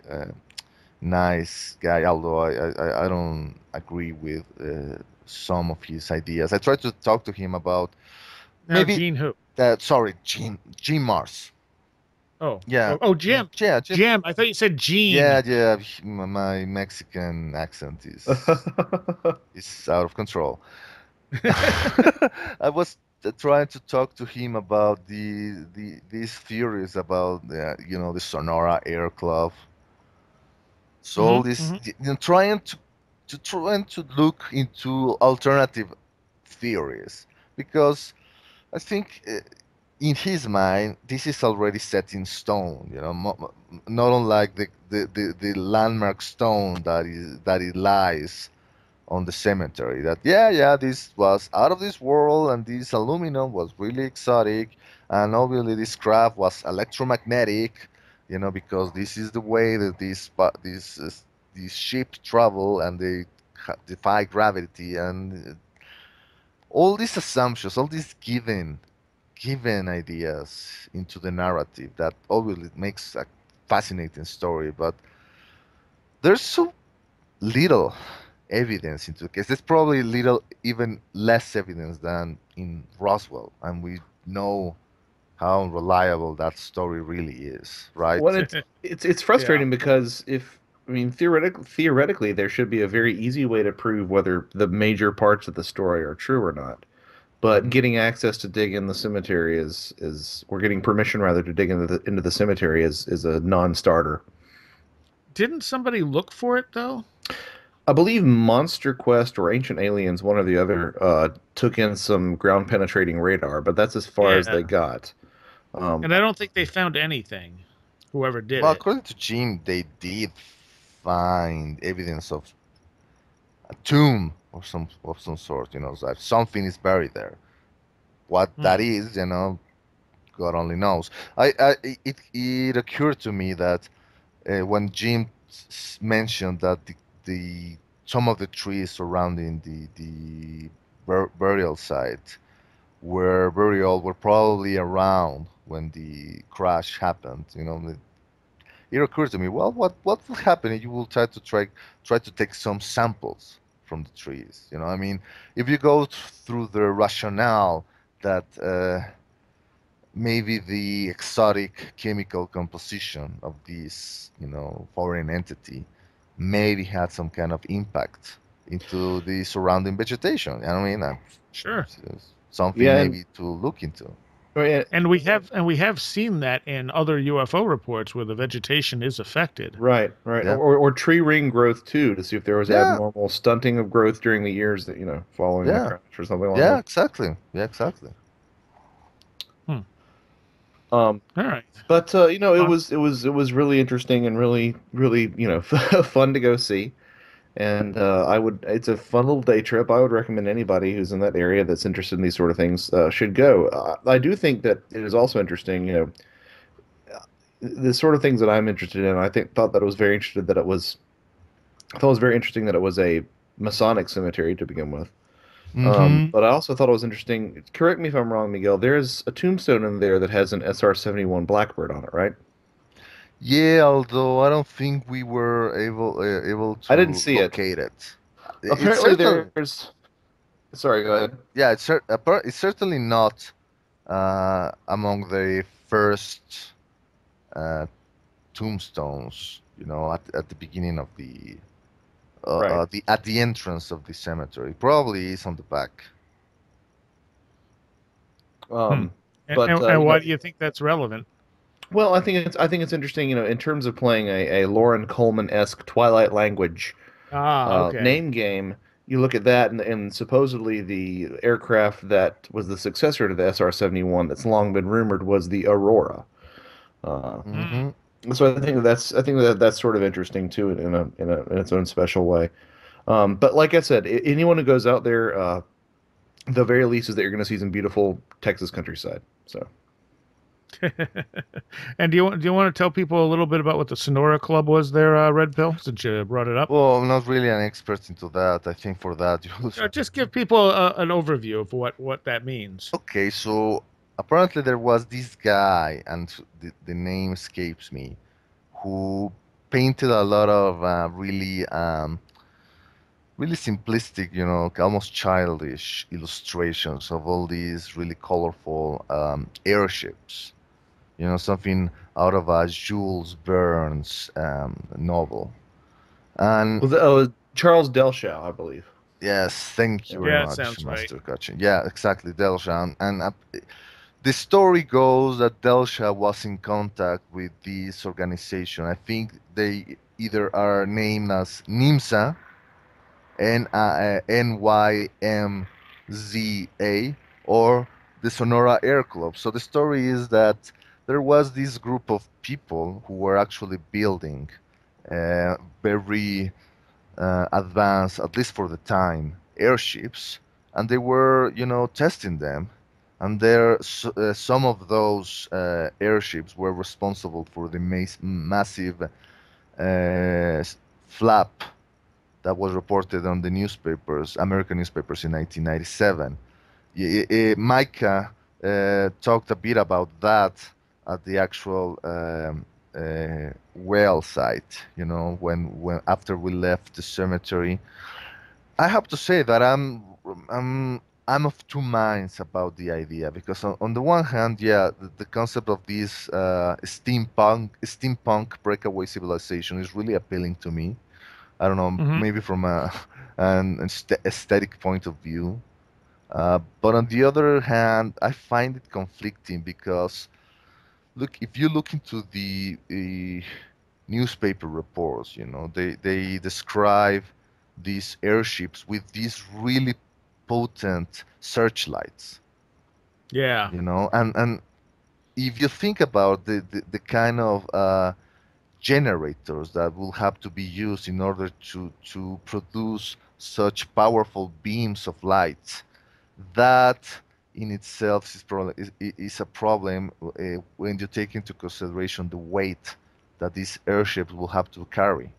nice guy, although I don't agree with some of his ideas. I tried to talk to him about Now, maybe Gene who? sorry, Jim Mars. Oh. Yeah, Oh, Jim. yeah, Jim. Jim. I thought you said Gene. Yeah. My Mexican accent is out of control. I was trying to talk to him about these theories about the Sonora Air Club. So all this, Mm-hmm. trying to look into alternative theories, because I think in his mind this is already set in stone. Not unlike the landmark stone that it lies on the cemetery. That this was out of this world, and this aluminum was really exotic, and obviously this craft was electromagnetic. Because this is the way that these ships travel, and they defy gravity, and all these assumptions, all these given ideas into the narrative that obviously makes a fascinating story, but there's so little evidence into the case. There's probably little, even less evidence than in Roswell, and we know how unreliable that story really is, right? Well, it's Yeah. frustrating because I mean, theoretically, there should be a very easy way to prove whether the major parts of the story are true or not. But Hmm. getting access to dig in the cemetery or getting permission rather to dig into the cemetery is a non-starter. Didn't somebody look for it though? I believe Monster Quest or Ancient Aliens, one or the other, took in some ground penetrating radar, but that's as far as they Yeah. got. Um, And I don't think they found anything. Whoever did Well, it. according to Jim, they did find evidence of a tomb of some sort. That something is buried there. What that Hmm. is, God only knows. It occurred to me that when Jim mentioned that the some of the trees surrounding the burial site were very old, were probably around when the crash happened. It occurred to me, well, what would happen if you will try to take some samples from the trees? I mean, if you go through the rationale that maybe the exotic chemical composition of this, foreign entity maybe had some kind of impact into the surrounding vegetation. I mean, Sure. something Yeah, maybe to look into. And we have seen that in other UFO reports where the vegetation is affected. right. Yeah. Or tree ring growth too, to see if there was Yeah. abnormal stunting of growth during the years that following the Yeah. crash or something like Yeah, that. exactly. Yeah, exactly. All right. But it was really interesting and really really fun to go see. And it's a fun little day trip. I would recommend anybody who's in that area that's interested in these sort of things should go. I do think that it is also interesting, the sort of things that I'm interested in. Thought that it was very interesting that it was. I thought it was very interesting that it was a Masonic cemetery to begin with. But I also thought it was interesting. Correct me if I'm wrong, Miguel. There's a tombstone in there that has an SR-71 Blackbird on it, right? Yeah, although I don't think we were able I didn't to see it. locate it. It's Apparently, certainly, there's. Sorry, go ahead. yeah, it's certainly not among the first uh, tombstones. At the beginning of Right. at the entrance of the cemetery. Probably is on the back. Um, And, but and, and why do you think that's relevant? well, I think it's interesting, in terms of playing a Lauren Coleman-esque Twilight language Okay. name game. You look at that, and supposedly the aircraft that was the successor to the SR-71 that's long been rumored was the Aurora. Uh, Hmm. so I think that's sort of interesting too in its own special way. But like I said, anyone who goes out there, the very least is that you're going to see some beautiful Texas countryside. So. And do you want to tell people a little bit about what the Sonora Club was there, Red Pill, since you brought it up? Well, I'm not really an expert into that. I think for that you. Just give people an overview of what that means. Okay, so apparently there was this guy, and the name escapes me, who painted a lot of really simplistic, almost childish illustrations of all these really colorful airships. Something out of a Jules Verne's novel. And Charles Delshow, I believe. yes, thank you very Yeah, much, sounds right. Master Kachin. Yeah, exactly, Delsha. And the story goes that Delsha was in contact with this organization. I think they either are named as NIMSA, NYMZA, or the Sonora Air Club. So the story is that there was this group of people who were actually building very advanced, at least for the time, airships, and they were, testing them. And some of those airships were responsible for the massive flap that was reported on the newspapers, American newspapers, in 1997. Micah talked a bit about that at the actual well site. When after we left the cemetery, I have to say that I'm of two minds about the idea, because on the one hand, yeah, the concept of this steampunk breakaway civilization is really appealing to me. I don't know, maybe from an aesthetic point of view. But on the other hand, I find it conflicting because, look, if you look into the newspaper reports, they describe these airships with these really potent searchlights. Yeah. And if you think about the kind of generators that will have to be used in order to produce such powerful beams of light, that in itself is a problem when you take into consideration the weight that these airships will have to carry.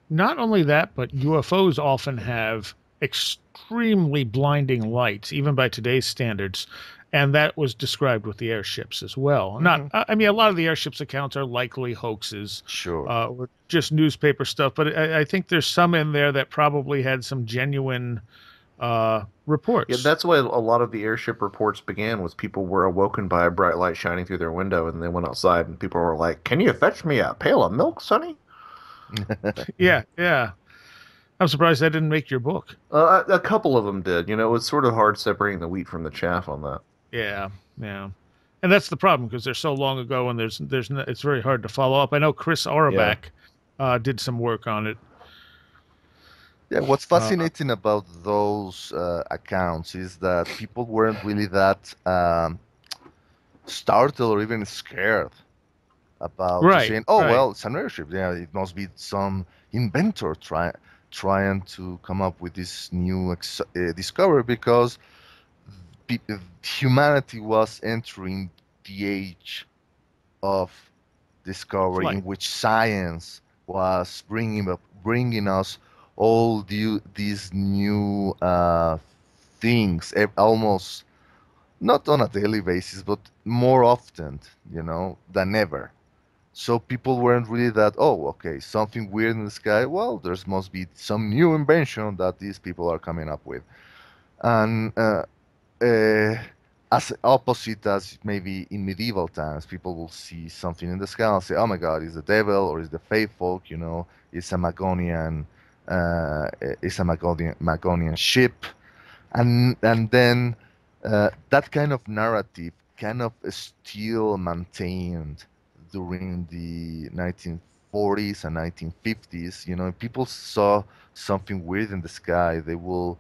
Not only that, but UFOs often have extremely blinding lights, even by today's standards. And that was described with the airships as well. I mean, a lot of the airships accounts are likely hoaxes, Sure. or just newspaper stuff. But I think there's some in there that probably had some genuine reports. Yeah, that's why a lot of the airship reports began, was people were awoken by a bright light shining through their window, and they went outside, and people were like, "Can you fetch me a pail of milk, Sonny?" Yeah. I'm surprised that didn't make your book. A couple of them did. It was sort of hard separating the wheat from the chaff on that. Yeah. And that's the problem, because they're so long ago, and it's very hard to follow up. I know Chris Auerbach did some work on it. Yeah, what's fascinating about those accounts is that people weren't really that startled or even scared about saying, well, it's an airship. Yeah, it must be some inventor trying to come up with this new discovery, because humanity was entering the age of discovery in which science was bringing us all these new things, almost not on a daily basis, but more often, than ever. So people weren't really that, something weird in the sky. Well, there must be some new invention that these people are coming up with. And as opposite as maybe in medieval times, people will see something in the sky and say, "Oh my God, it's the devil, or it's the fae folk, it's a Magonian ship," and then that kind of narrative kind of still maintained during the 1940s and 1950s. People saw something weird in the sky, they will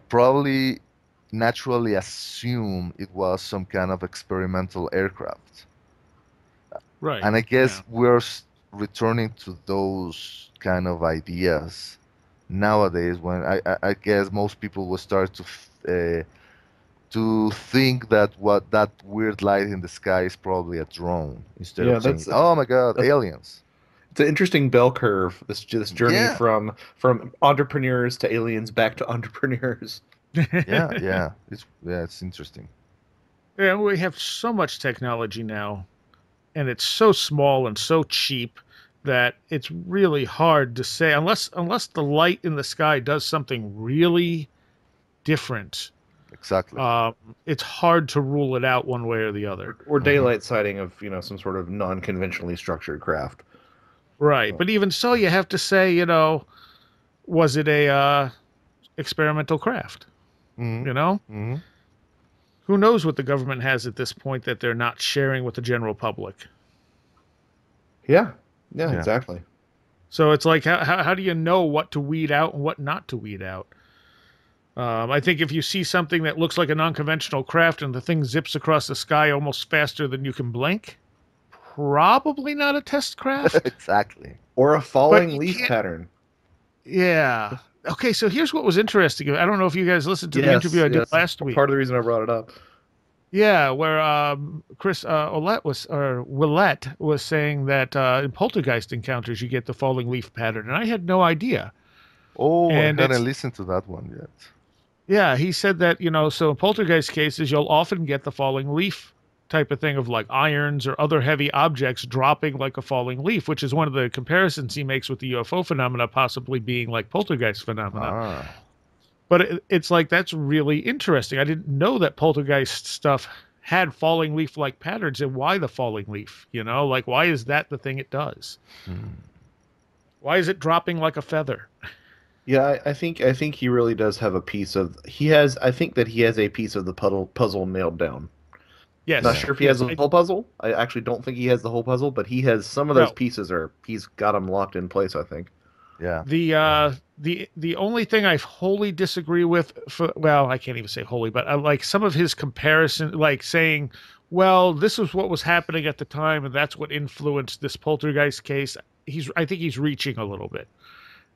probably naturally assume it was some kind of experimental aircraft. Right. And I guess we're returning to those kind of ideas nowadays, when I guess most people will start to think that what that weird light in the sky is probably a drone, instead of saying, "Oh my God, aliens." It's an interesting bell curve, this journey from entrepreneurs to aliens back to entrepreneurs. It's interesting. Yeah, we have so much technology now, and it's so small and so cheap that it's really hard to say, unless the light in the sky does something really different. Exactly. It's hard to rule it out one way or the other. Or daylight sighting of some sort of non-conventionally structured craft. Right, but even so, you have to say, was it a experimental craft? Mm-hmm. Who knows what the government has at this point that they're not sharing with the general public? Yeah, exactly. So it's like, how do you know what to weed out and what not to weed out? I think if you see something that looks like a non-conventional craft and the thing zips across the sky almost faster than you can blink, probably not a test craft. Exactly. Or a falling leaf pattern. Yeah. Okay, so here's what was interesting. I don't know if you guys listened to the interview I did last week. Part of the reason I brought it up. Yeah, where Chris Willett was saying that in poltergeist encounters you get the falling leaf pattern, and I had no idea. Oh, and I hadn't listened to that one yet. Yeah, he said that, so in poltergeist cases, you'll often get the falling leaf type of thing, of like irons or other heavy objects dropping like a falling leaf, which is one of the comparisons he makes with the UFO phenomena possibly being like poltergeist phenomena. But it's like, that's really interesting. I didn't know that poltergeist stuff had falling leaf like patterns, and why the falling leaf, like, why is that the thing it does? Why is it dropping like a feather? Yeah, I think he really does have a piece of I think that he has a piece of the puzzle nailed down. Yes. Not sure if he has the whole puzzle. I actually don't think he has the whole puzzle, but he has some of those pieces. He's got them locked in place, I think. Yeah. The only thing I wholly disagree with, I can't even say wholly, but I like some of his comparison, like saying, well, this is what was happening at the time, and that's what influenced this poltergeist case. I think he's reaching a little bit.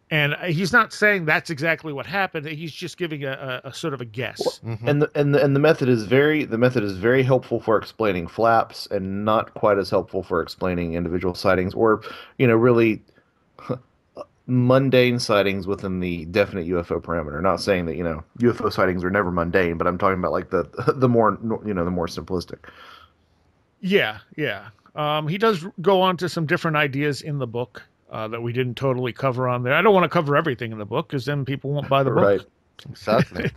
And he's not saying that's exactly what happened. He's just giving a sort of a guess. And the method is very helpful for explaining flaps, and not quite as helpful for explaining individual sightings, or really mundane sightings within the definite UFO parameter. Not saying that, UFO sightings are never mundane, but I'm talking about like the more, the more simplistic. Yeah, yeah. He does go on to some different ideas in the book that we didn't totally cover on there. I don't want to cover everything in the book because then people won't buy the book. Right. Exactly.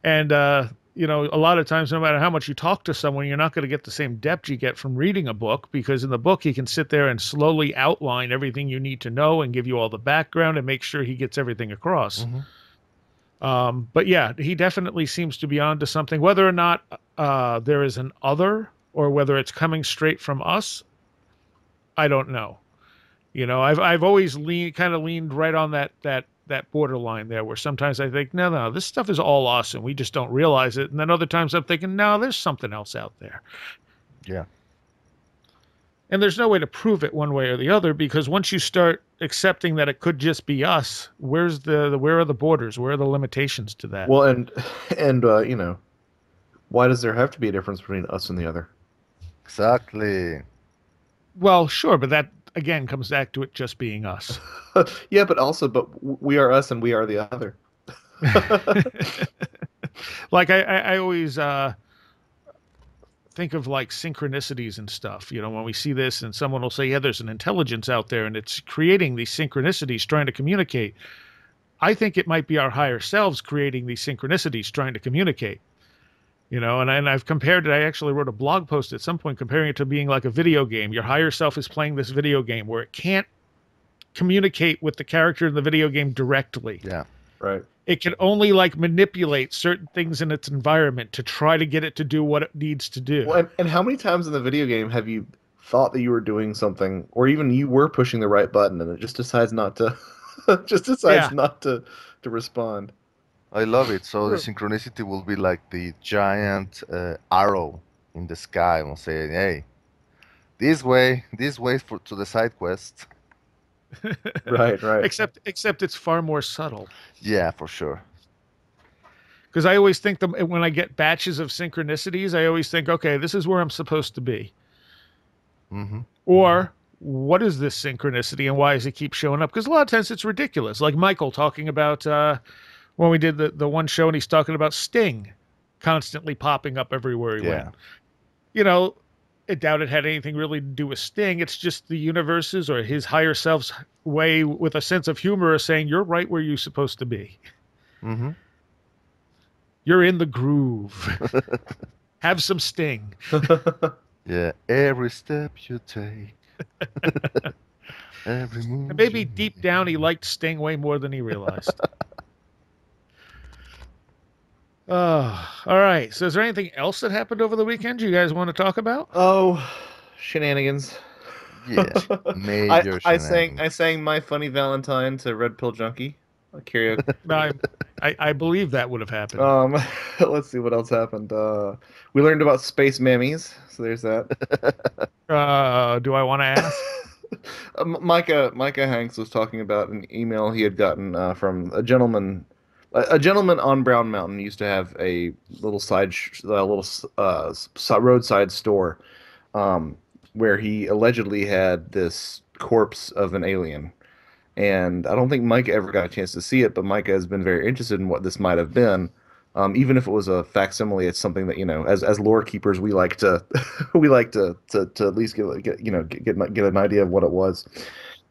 And, a lot of times, no matter how much you talk to someone, you're not going to get the same depth you get from reading a book, because in the book, he can sit there and slowly outline everything you need to know and give you all the background and make sure he gets everything across. Mm-hmm. But yeah, he definitely seems to be onto something. Whether or not there is an other, or whether it's coming straight from us, I don't know. I've always leaned right on that borderline there, where sometimes I think, no, this stuff is all awesome. We just don't realize it. And then other times I'm thinking, no, there's something else out there. Yeah. And there's no way to prove it one way or the other, because once you start accepting that it could just be us, where are the borders? Where are the limitations to that? Well, and why does there have to be a difference between us and the other? Exactly. Well, sure, but that again comes back to it just being us. Yeah, but we are us and we are the other. Like I always think of like synchronicities and stuff. When we see this and someone will say, yeah, there's an intelligence out there and it's creating these synchronicities trying to communicate. I think it might be our higher selves creating these synchronicities trying to communicate. And I've compared it. I actually wrote a blog post at some point comparing it to being like a video game. Your higher self is playing this video game where it can't communicate with the character in the video game directly. Yeah. Right. It can only like manipulate certain things in its environment to try to get it to do what it needs to do. Well, and how many times in the video game have you thought that you were doing something, or even you were pushing the right button, and it just decides not to, not to respond? I love it. So the synchronicity will be like the giant arrow in the sky and saying, hey, this way to the side quest. Right. Except it's far more subtle. Yeah, for sure. Because I always think when I get batches of synchronicities, I always think, okay, this is where I'm supposed to be. Mm-hmm. Or what is this synchronicity and why does it keep showing up? Because a lot of times it's ridiculous. Like Michael talking about when we did the one show and he's talking about Sting constantly popping up everywhere he went. I doubt it had anything really to do with Sting. It's just the universe's or his higher self's way with a sense of humor of saying, you're right where you're supposed to be. Mm-hmm. You're in the groove. Have some Sting. Yeah, every step you take. Every move. And maybe deep down he liked Sting way more than he realized. All right. So is there anything else that happened over the weekend you guys want to talk about? Oh, shenanigans. Yeah, major I sang My Funny Valentine to Red Pill Junkie. Karaoke. I believe that would have happened. Let's see what else happened. We learned about space mammies, so there's that. Do I want to ask? Micah Hanks was talking about an email he had gotten from a gentleman. A gentleman on Brown Mountain used to have a little roadside store, where he allegedly had this corpse of an alien. And I don't think Micah ever got a chance to see it, but Micah has been very interested in what this might have been. Even if it was a facsimile, it's something that, as lore keepers, we like to at least get an idea of what it was.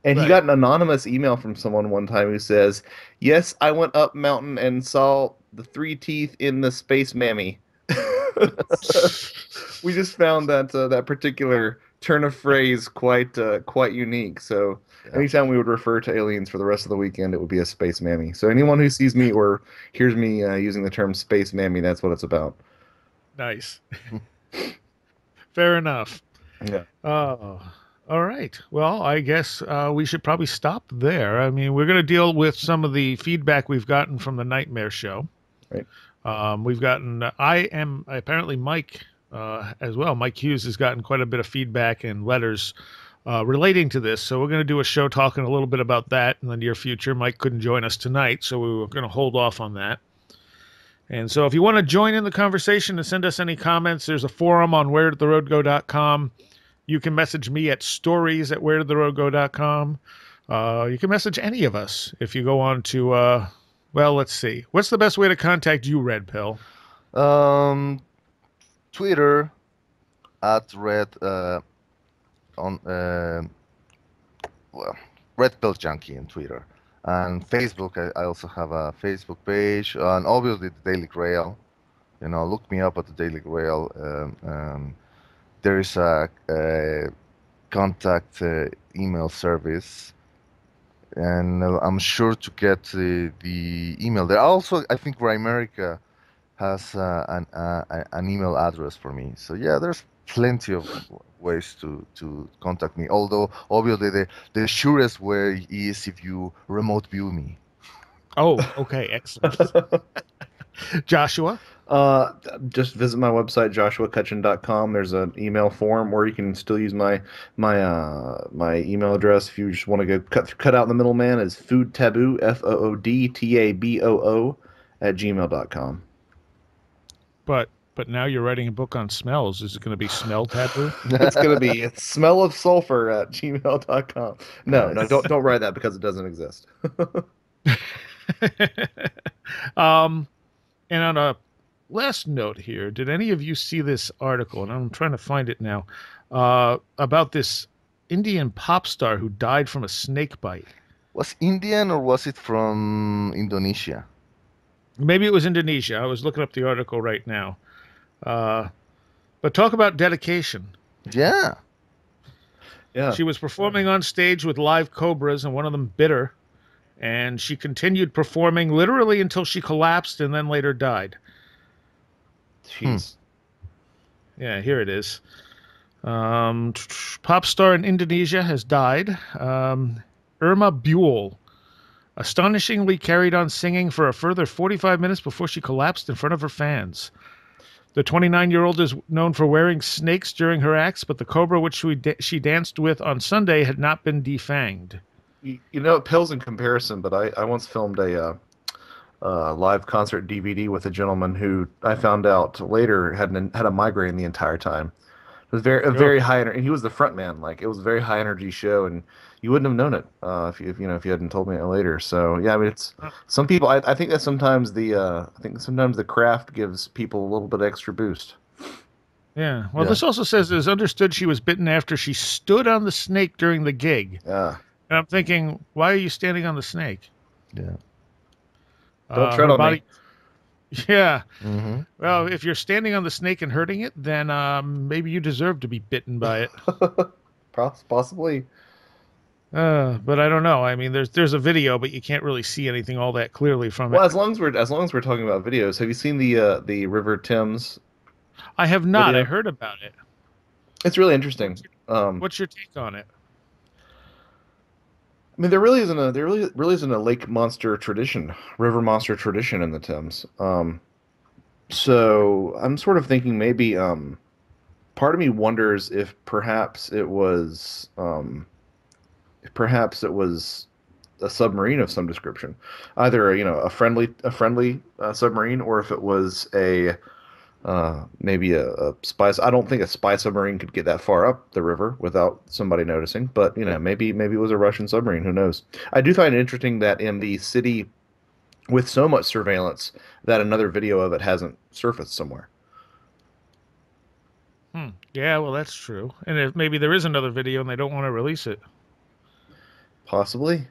And He got an anonymous email from someone one time who says, "Yes, I went up mountain and saw the 3 teeth in the space mammy." We just found that particular turn of phrase quite unique. So anytime we would refer to aliens for the rest of the weekend, it would be a space mammy. So anyone who sees me or hears me using the term space mammy, that's what it's about. Nice. Fair enough. Yeah. All right. Well, I guess we should probably stop there. I mean, we're going to deal with some of the feedback we've gotten from the Nightmare Show. Right. We've gotten, apparently Mike as well. Mike Hughes has gotten quite a bit of feedback and letters relating to this. So we're going to do a show talking a little bit about that in the near future. Mike couldn't join us tonight, so we were going to hold off on that. And so if you want to join in the conversation and send us any comments, there's a forum on wheredidtheroadgo.com. You can message me at stories@wheredidtheroadgo.com. You can message any of us if you go on to, well, let's see. What's the best way to contact you, Red Pill? Twitter at Red on well, Red Pill Junkie on Twitter, and Facebook. I also have a Facebook page, and obviously the Daily Grail. Look me up at the Daily Grail. There is a contact email service, and I'm sure to get the email there. Also, I think Grimerica has an email address for me. So yeah, there's plenty of ways to contact me. Although obviously the surest way is if you remote view me. Oh, okay, excellent. Joshua? Just visit my website, joshuacutchin.com. There's an email form, or you can still use my email address if you just want to go cut out the middleman. Is foodtaboo, FOODTABOO @gmail.com. But now you're writing a book on smells. Is it going to be smell taboo? It's going to be smell of sulfur @gmail.com. No, don't write that because it doesn't exist. And on a last note here, did any of you see this article? And I'm trying to find it now, about this Indian pop star who died from a snake bite. Was Indian or was it from Indonesia? Maybe it was Indonesia. I was looking up the article right now. But talk about dedication. Yeah. Yeah. She was performing on stage with live cobras, and one of them bit her. And she continued performing literally until she collapsed and then later died. Jeez. Yeah, here it is. Pop star in Indonesia has died. Irma Buell astonishingly carried on singing for a further 45 minutes before she collapsed in front of her fans. The 29-year-old is known for wearing snakes during her acts, but the cobra which she danced with on Sunday had not been defanged. It pales in comparison, but I once filmed a live concert DVD with a gentleman who I found out later had a migraine the entire time. It was very high energy, and he was the front man. Like, it was a very high energy show, and you wouldn't have known it if you hadn't told me it later. So yeah, I mean, it's some people. I think that sometimes the craft gives people a little bit extra boost. Yeah. Well, This also says it is understood she was bitten after she stood on the snake during the gig. Yeah. And I'm thinking, why are you standing on the snake? Yeah. Don't tread on me. Yeah. Mm-hmm. Well, if you're standing on the snake and hurting it, then maybe you deserve to be bitten by it. Possibly. But I don't know. I mean, there's a video, but you can't really see anything all that clearly from it. Well, as long as we're talking about videos, have you seen the River Thames? I have not. Video? I heard about it. It's really interesting. What's your take on it? I mean, there really isn't a lake monster tradition, river monster tradition in the Thames. So I'm sort of thinking maybe part of me wonders if perhaps it was a submarine of some description, either a friendly submarine, or if it was maybe a spy. I don't think a spy submarine could get that far up the river without somebody noticing, but maybe it was a Russian submarine. Who knows? I do find it interesting that in the city with so much surveillance that another video of it hasn't surfaced somewhere. Yeah, well, that's true. And if maybe there is another video and they don't want to release it. Possibly.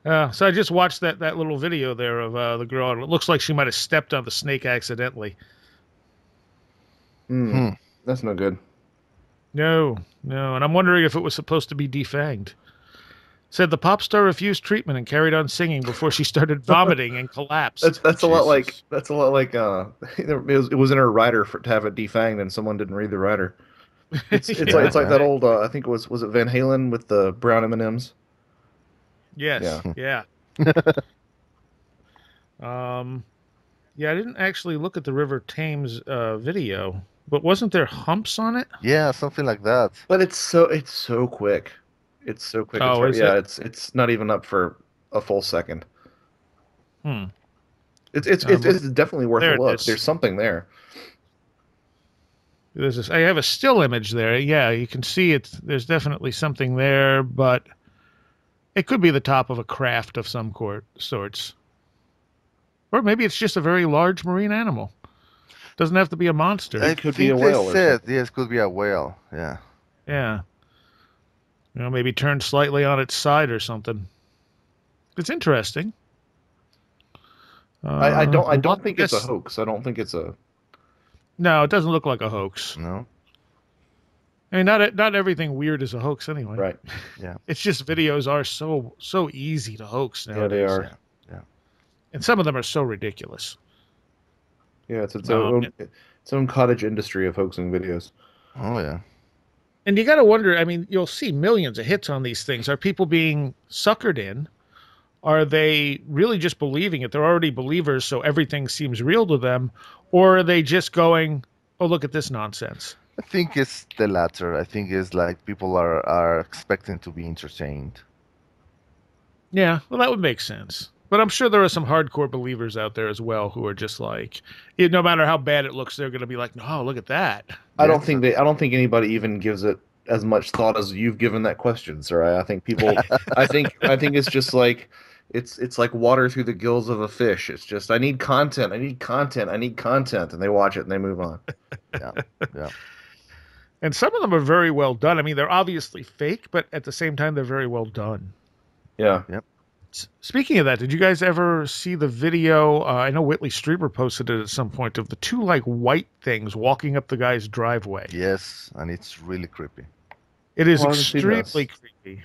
So I just watched that little video there of the girl. It looks like she might have stepped on the snake accidentally. That's no good. No. And I'm wondering if it was supposed to be defanged. Said the pop star refused treatment and carried on singing before she started vomiting and collapsed. That's a lot like it was in her rider to have it defanged, and someone didn't read the rider. It's like that old I think was it Van Halen with the brown M&Ms? Yes. Yeah. Yeah, I didn't actually look at the River Thames video, but wasn't there humps on it? Yeah, something like that. But it's so quick. It's so quick. Oh, it's not even up for a full second. It's definitely worth a look. There's something there. I have a still image there. Yeah, you can see it. There's definitely something there, but It could be the top of a craft of some sorts. Or maybe it's just a very large marine animal. Doesn't have to be a monster. It could be a whale or something. Yes, could be a whale. Yeah. Yeah. Maybe turned slightly on its side or something. It's interesting. I don't think it's a hoax. I don't think it's a... No, it doesn't look like a hoax. No. I mean, not everything weird is a hoax anyway. Right. Yeah. It's just videos are so easy to hoax now. Yeah, they are. Yeah. And some of them are so ridiculous. Yeah, it's its own cottage industry of hoaxing videos. Oh yeah. And you got to wonder, I mean, you'll see millions of hits on these things. Are people being suckered in? Are they really just believing it? They're already believers, so everything seems real to them. Or are they just going, oh, look at this nonsense? I think it's the latter. I think it's like people are expecting to be entertained. Yeah, well, that would make sense. But I'm sure there are some hardcore believers out there as well who are just like, no matter how bad it looks, they're going to be like, no, look at that. I don't think anybody even gives it as much thought as you've given that question, sir. I think people, I think it's just like, it's like water through the gills of a fish. It's just, I need content, and they watch it and they move on. Yeah, yeah. And some of them are very well done. I mean, they're obviously fake, but at the same time, they're very well done. Yeah. Yep. Speaking of that, did you guys ever see the video? I know Whitley Strieber posted it at some point of the two like white things walking up the guy's driveway. Yes, and it's really creepy. It is extremely creepy.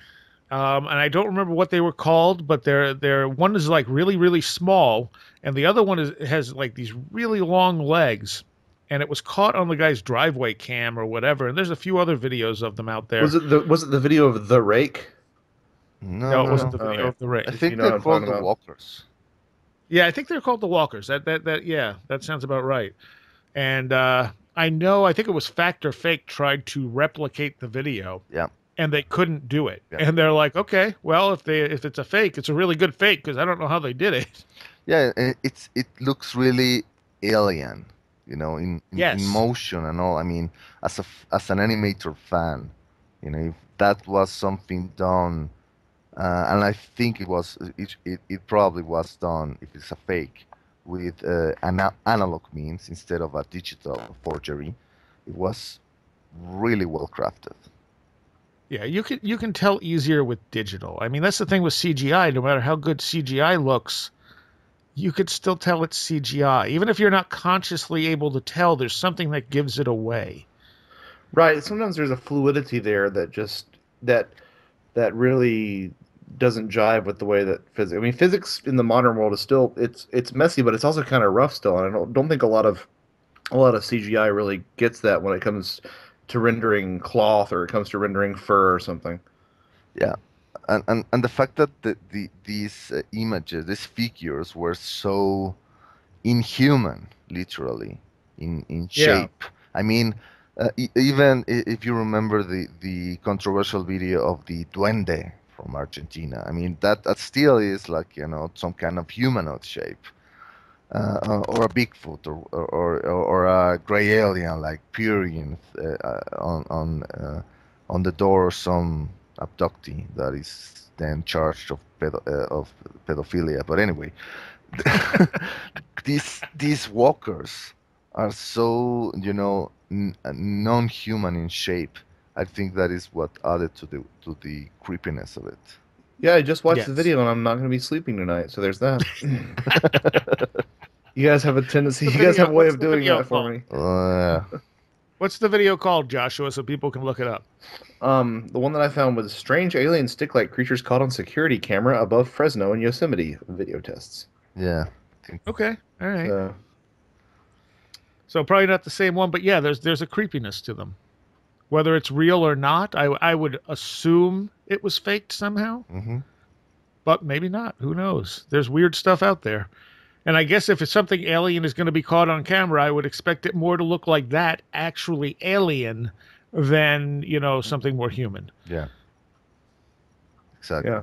And I don't remember what they were called, but they're one is like really, really small, and the other one has like these really long legs. And it was caught on the guy's driveway cam or whatever. And there's a few other videos of them out there. Was it the video of the rake? No, it wasn't the video of the rake. I think they're called the walkers. Yeah, I think they're called the walkers. That sounds about right. And I think it was Fact or Fake tried to replicate the video. Yeah. And they couldn't do it. Yeah. And they're like, okay, well, if it's a fake, it's a really good fake because I don't know how they did it. Yeah, it looks really alien. In motion and all. I mean, as an animator fan, if that was something done, and I think it probably was done, if it's a fake, with analog means instead of a digital forgery, it was really well crafted. Yeah, you can tell easier with digital. I mean, that's the thing with CGI. No matter how good CGI looks, you could still tell it's CGI. Even if you're not consciously able to tell, there's something that gives it away. Right. Sometimes there's a fluidity there that really doesn't jive with the way that physics. I mean, physics in the modern world is still it's messy, but it's also kind of rough still. And I don't think a lot of CGI really gets that when it comes to rendering cloth or it comes to rendering fur or something. Yeah. And the fact that these images, these figures were so inhuman, literally, in shape. Yeah. I mean, even if you remember the controversial video of the Duende from Argentina, I mean, that still is like, some kind of humanoid shape. Or a Bigfoot or a gray alien like peering on the door of some abductee that is then charged of pedophilia. But anyway, these walkers are so non-human in shape. I think that is what added to the creepiness of it. Yeah, I just watched the video and I'm not going to be sleeping tonight, so there's that. You guys have a tendency. You guys have a way of doing that for me. What's the video called, Joshua, so people can look it up? The one that I found was strange alien stick-like creatures caught on security camera above Fresno and Yosemite video tests. Yeah. Okay. All right. So probably not the same one, but yeah, there's a creepiness to them. Whether it's real or not, I would assume it was faked somehow. Mm-hmm. But maybe not. Who knows? There's weird stuff out there. And I guess if it's something alien is going to be caught on camera, I would expect it more to look like that, actually alien, than, something more human. Yeah. Exactly. Yeah.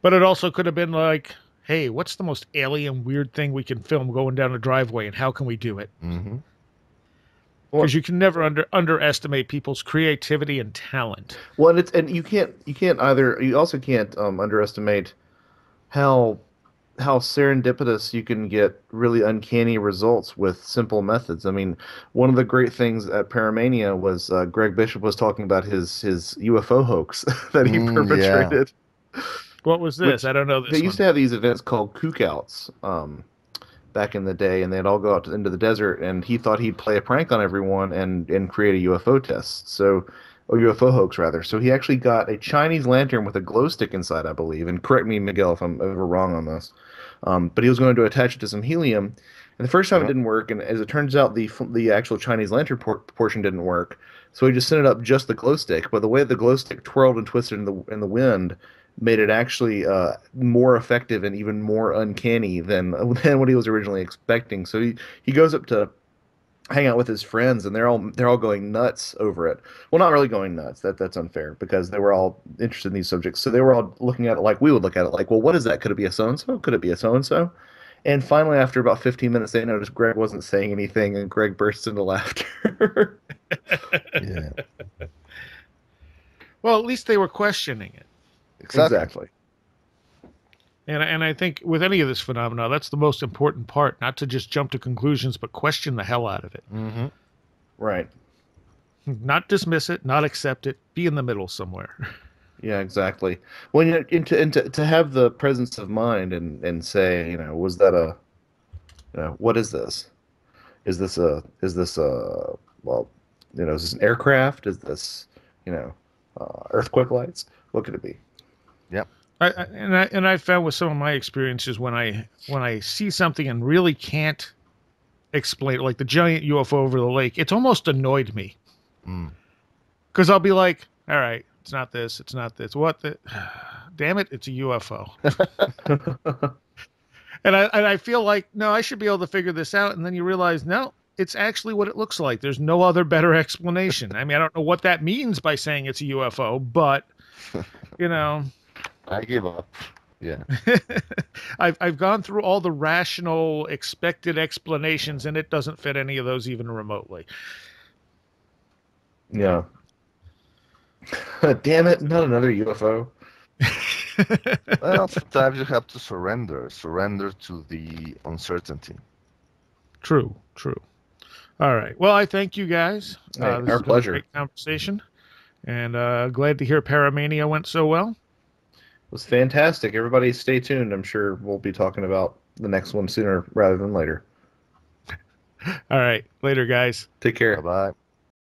But it also could have been like, hey, what's the most alien weird thing we can film going down a driveway, and how can we do it? Mm-hmm. because you can never underestimate people's creativity and talent. Well, you also can't underestimate how serendipitous you can get really uncanny results with simple methods. I mean, one of the great things at Paramania was Greg Bishop was talking about his UFO hoax that he perpetrated. Yeah. What was this? I don't know this. They used to have these events called cookouts back in the day, and they'd all go out into the desert, and he thought he'd play a prank on everyone and create a UFO test. So, or UFO hoax rather. So he actually got a Chinese lantern with a glow stick inside, I believe. And correct me, Miguel, if I'm ever wrong on this. But he was going to attach it to some helium, and the first time it didn't work. And as it turns out, the actual Chinese lantern portion didn't work. So he just sent it up just the glow stick. But the way the glow stick twirled and twisted in the wind made it actually more effective and even more uncanny than what he was originally expecting. So he goes up to hang out with his friends, and they're all going nuts over it. Well, not really going nuts. That's unfair, because they were all interested in these subjects. So they were all looking at it like we would look at it, like, well, what is that? Could it be a so-and-so? Could it be a so-and-so? And finally, after about 15 minutes, they noticed Greg wasn't saying anything, and Greg burst into laughter. Yeah. Well, at least they were questioning it. Exactly. And I think with any of this phenomena, that's the most important part, not to just jump to conclusions, but question the hell out of it. Mm-hmm. Right. Not dismiss it, not accept it, be in the middle somewhere. Yeah, exactly. Well, to have the presence of mind and say, was that what is this? Is this well, is this an aircraft? Is this, earthquake lights? What could it be? Yep. I found with some of my experiences when I see something and really can't explain it, like the giant UFO over the lake, it's almost annoyed me. Because I'll be like, all right, it's not this, it's not this. What the? Damn it, it's a UFO. and I feel like, no, I should be able to figure this out. And then you realize, no, it's actually what it looks like. There's no other better explanation. I mean, I don't know what that means by saying it's a UFO, but, I give up. Yeah. I've gone through all the rational, expected explanations, and it doesn't fit any of those even remotely. Yeah. Damn it, not another UFO. Well, sometimes you have to surrender to the uncertainty. True. All right. Well, I thank you guys. Hey, this our has been pleasure. A great conversation, and glad to hear Paramania went so well. It was fantastic. Everybody stay tuned. I'm sure we'll be talking about the next one sooner rather than later. All right. Later, guys. Take care. Bye-bye.